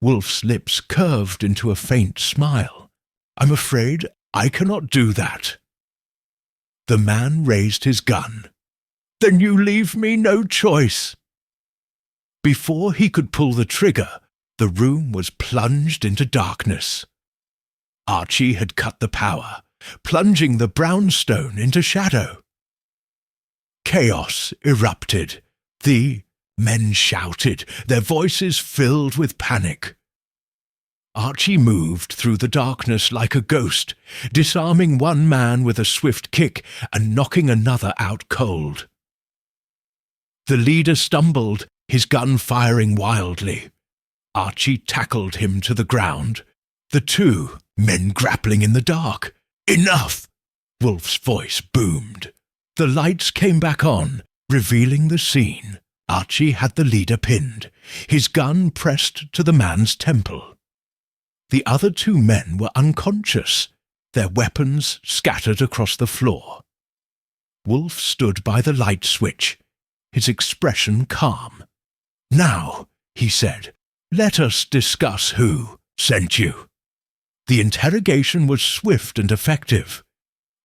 Wolfe's lips curved into a faint smile. "I'm afraid I cannot do that." The man raised his gun. "Then you leave me no choice." Before he could pull the trigger, the room was plunged into darkness. Archie had cut the power, plunging the brownstone into shadow. Chaos erupted. The men shouted, their voices filled with panic. Archie moved through the darkness like a ghost, disarming one man with a swift kick and knocking another out cold. The leader stumbled, his gun firing wildly. Archie tackled him to the ground. The 2 men grappling in the dark. "Enough!" Wolfe's voice boomed. The lights came back on, revealing the scene. Archie had the leader pinned, his gun pressed to the man's temple. The other 2 men were unconscious, their weapons scattered across the floor. Wolfe stood by the light switch, his expression calm. "Now," he said, "let us discuss who sent you." The interrogation was swift and effective.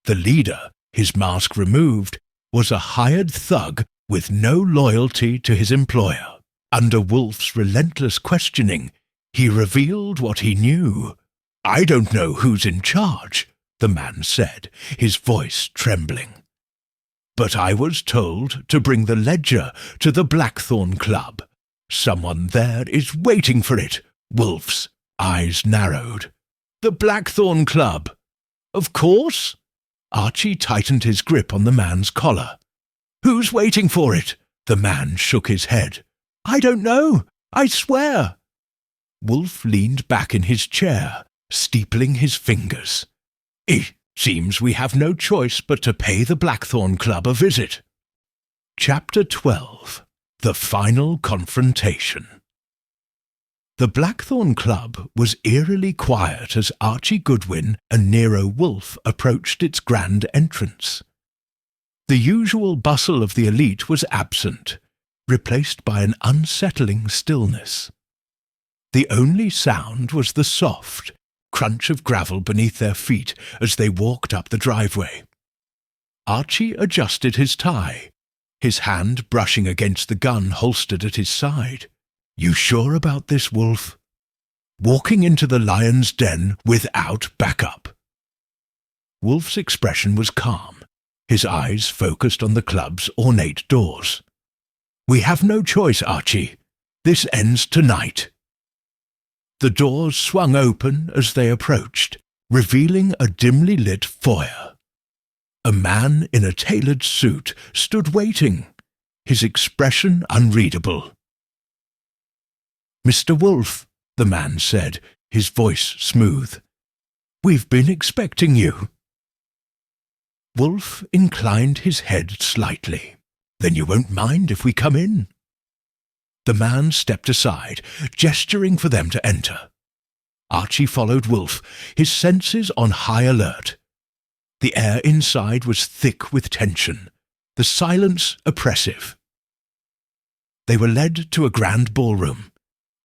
The leader, his mask removed, was a hired thug with no loyalty to his employer. Under Wolfe's relentless questioning, he revealed what he knew. "I don't know who's in charge," the man said, his voice trembling. "But I was told to bring the ledger to the Blackthorn Club. Someone there is waiting for it." Wolfe's eyes narrowed. "The Blackthorn Club?" "Of course." Archie tightened his grip on the man's collar. "Who's waiting for it?" The man shook his head. "I don't know. I swear." Wolfe leaned back in his chair, steepling his fingers. "It seems we have no choice but to pay the Blackthorn Club a visit." Chapter 12. The Final Confrontation. The Blackthorn Club was eerily quiet as Archie Goodwin and Nero Wolfe approached its grand entrance. The usual bustle of the elite was absent, replaced by an unsettling stillness. The only sound was the soft crunch of gravel beneath their feet as they walked up the driveway. Archie adjusted his tie, his hand brushing against the gun holstered at his side. "You sure about this, Wolfe?" "Walking into the lion's den without backup." Wolfe's expression was calm, his eyes focused on the club's ornate doors. "We have no choice, Archie. This ends tonight." The doors swung open as they approached, revealing a dimly lit foyer. A man in a tailored suit stood waiting, his expression unreadable. "Mr. Wolfe," the man said, his voice smooth. "We've been expecting you." Wolfe inclined his head slightly. "Then you won't mind if we come in?" The man stepped aside, gesturing for them to enter. Archie followed Wolfe, his senses on high alert. The air inside was thick with tension, the silence oppressive. They were led to a grand ballroom,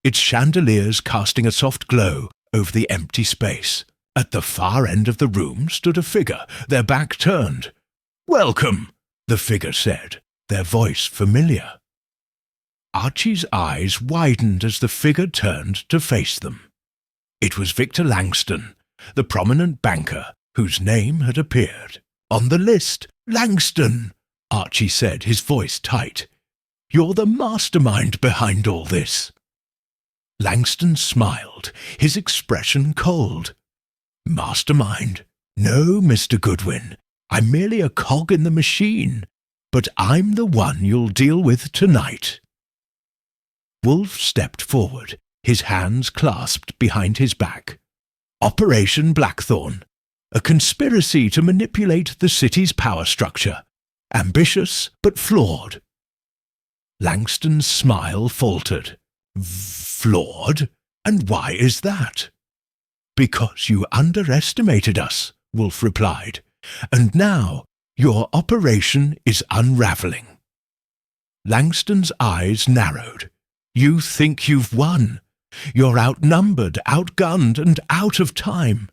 its chandeliers casting a soft glow over the empty space. At the far end of the room stood a figure, their back turned. "Welcome," the figure said, their voice familiar. Archie's eyes widened as the figure turned to face them. It was Victor Langston, the prominent banker whose name had appeared. "On the list, Langston," Archie said, his voice tight. "You're the mastermind behind all this." Langston smiled, his expression cold. "Mastermind? No, Mr. Goodwin. I'm merely a cog in the machine, but I'm the one you'll deal with tonight." Wolfe stepped forward, his hands clasped behind his back. "Operation Blackthorn, a conspiracy to manipulate the city's power structure. Ambitious but flawed." Langston's smile faltered. "Flawed? And why is that?" "Because you underestimated us," Wolfe replied, "and now your operation is unraveling." Langston's eyes narrowed. "You think you've won. You're outnumbered, outgunned, and out of time."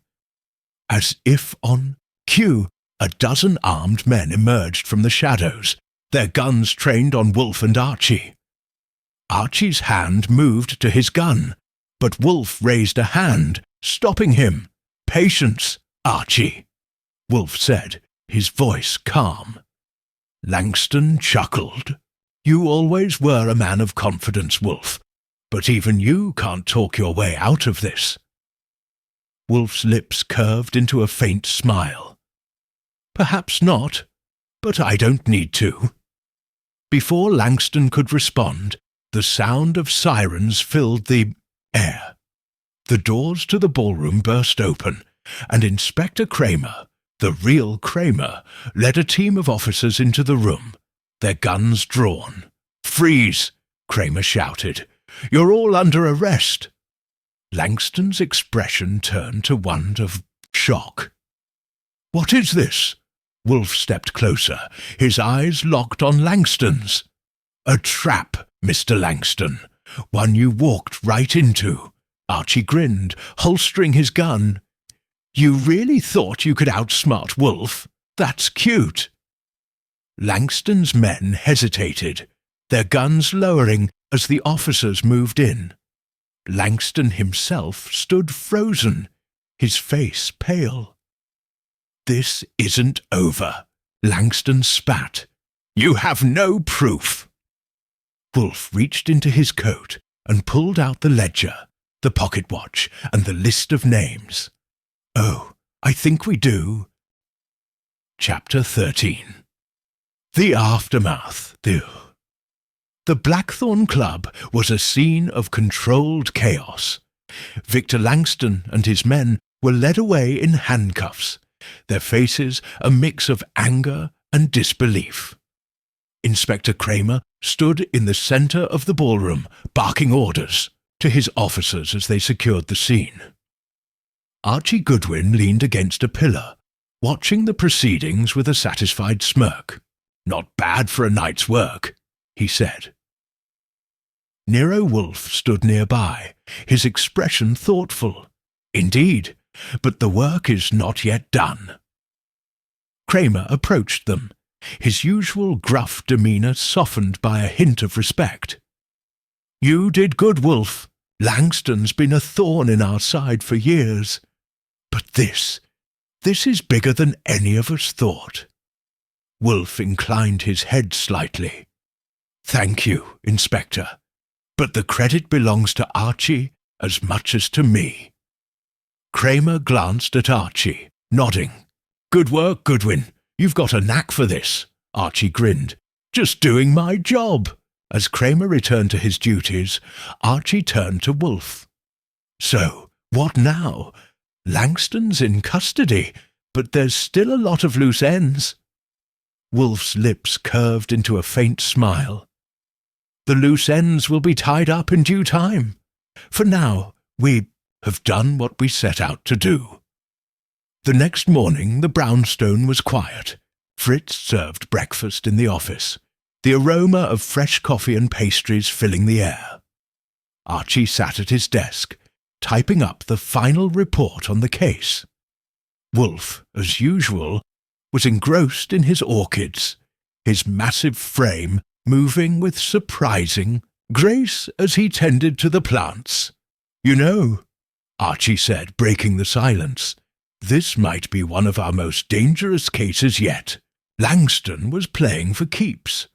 As if on cue, a dozen armed men emerged from the shadows, their guns trained on Wolfe and Archie. Archie's hand moved to his gun, but Wolfe raised a hand, stopping him. "Patience, Archie," Wolfe said, his voice calm. Langston chuckled. "You always were a man of confidence, Wolfe, but even you can't talk your way out of this." Wolfe's lips curved into a faint smile. "Perhaps not, but I don't need to." Before Langston could respond, the sound of sirens filled the air. The doors to the ballroom burst open, and Inspector Cramer, the real Cramer, led a team of officers into the room, their guns drawn. "Freeze!" Cramer shouted. "You're all under arrest." Langston's expression turned to one of shock. "What is this?" Wolfe stepped closer, his eyes locked on Langston's. "A trap, Mr. Langston. One you walked right into." Archie grinned, holstering his gun. "You really thought you could outsmart Wolfe? That's cute." Langston's men hesitated, their guns lowering as the officers moved in. Langston himself stood frozen, his face pale. "This isn't over," Langston spat. "You have no proof." Wolfe reached into his coat and pulled out the ledger, the pocket watch, and the list of names. "Oh, I think we do." Chapter 13. The Aftermath. The Blackthorn Club was a scene of controlled chaos. Victor Langston and his men were led away in handcuffs, their faces a mix of anger and disbelief. Inspector Cramer stood in the centre of the ballroom, barking orders to his officers as they secured the scene. Archie Goodwin leaned against a pillar, watching the proceedings with a satisfied smirk. "Not bad for a night's work," he said. Nero Wolfe stood nearby, his expression thoughtful. "Indeed, but the work is not yet done." Cramer approached them, his usual gruff demeanour softened by a hint of respect. "You did good, Wolfe. Langston's been a thorn in our side for years. But this is bigger than any of us thought." Wolfe inclined his head slightly. "Thank you, Inspector, but the credit belongs to Archie as much as to me." Cramer glanced at Archie, nodding. "Good work, Goodwin. You've got a knack for this." Archie grinned. "Just doing my job." As Cramer returned to his duties, Archie turned to Wolfe. "So, what now? Langston's in custody, but there's still a lot of loose ends." Wolfe's lips curved into a faint smile. "The loose ends will be tied up in due time. For now, we have done what we set out to do." The next morning the brownstone was quiet. Fritz served breakfast in the office, the aroma of fresh coffee and pastries filling the air. Archie sat at his desk, typing up the final report on the case. Wolfe, as usual, was engrossed in his orchids, his massive frame moving with surprising grace as he tended to the plants. "You know," Archie said, breaking the silence, "this might be one of our most dangerous cases yet." Langston was playing for keeps.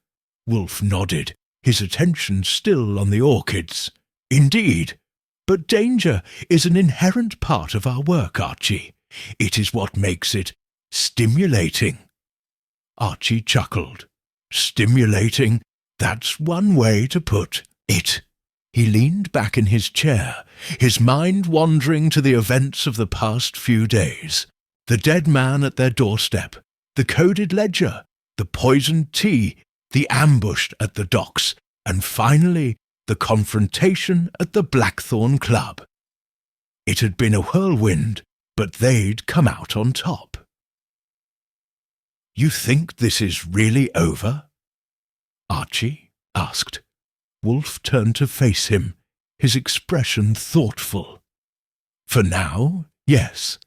Wolfe nodded, his attention still on the orchids. "Indeed. But danger is an inherent part of our work, Archie. It is what makes it stimulating." Archie chuckled. "Stimulating, that's one way to put it." He leaned back in his chair, his mind wandering to the events of the past few days. The dead man at their doorstep, the coded ledger, the poisoned tea, the ambush at the docks, and finally the confrontation at the Blackthorn Club. It had been a whirlwind, but they'd come out on top. "You think this is really over?" Archie asked. Wolfe turned to face him, his expression thoughtful. "For now, yes.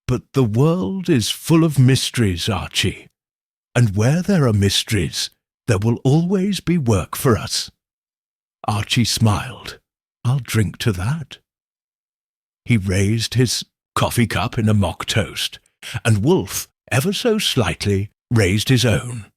But the world is full of mysteries, Archie. And where there are mysteries, there will always be work for us." Archie smiled. "I'll drink to that." He raised his coffee cup in a mock toast, and Wolfe, ever so slightly, raised his own.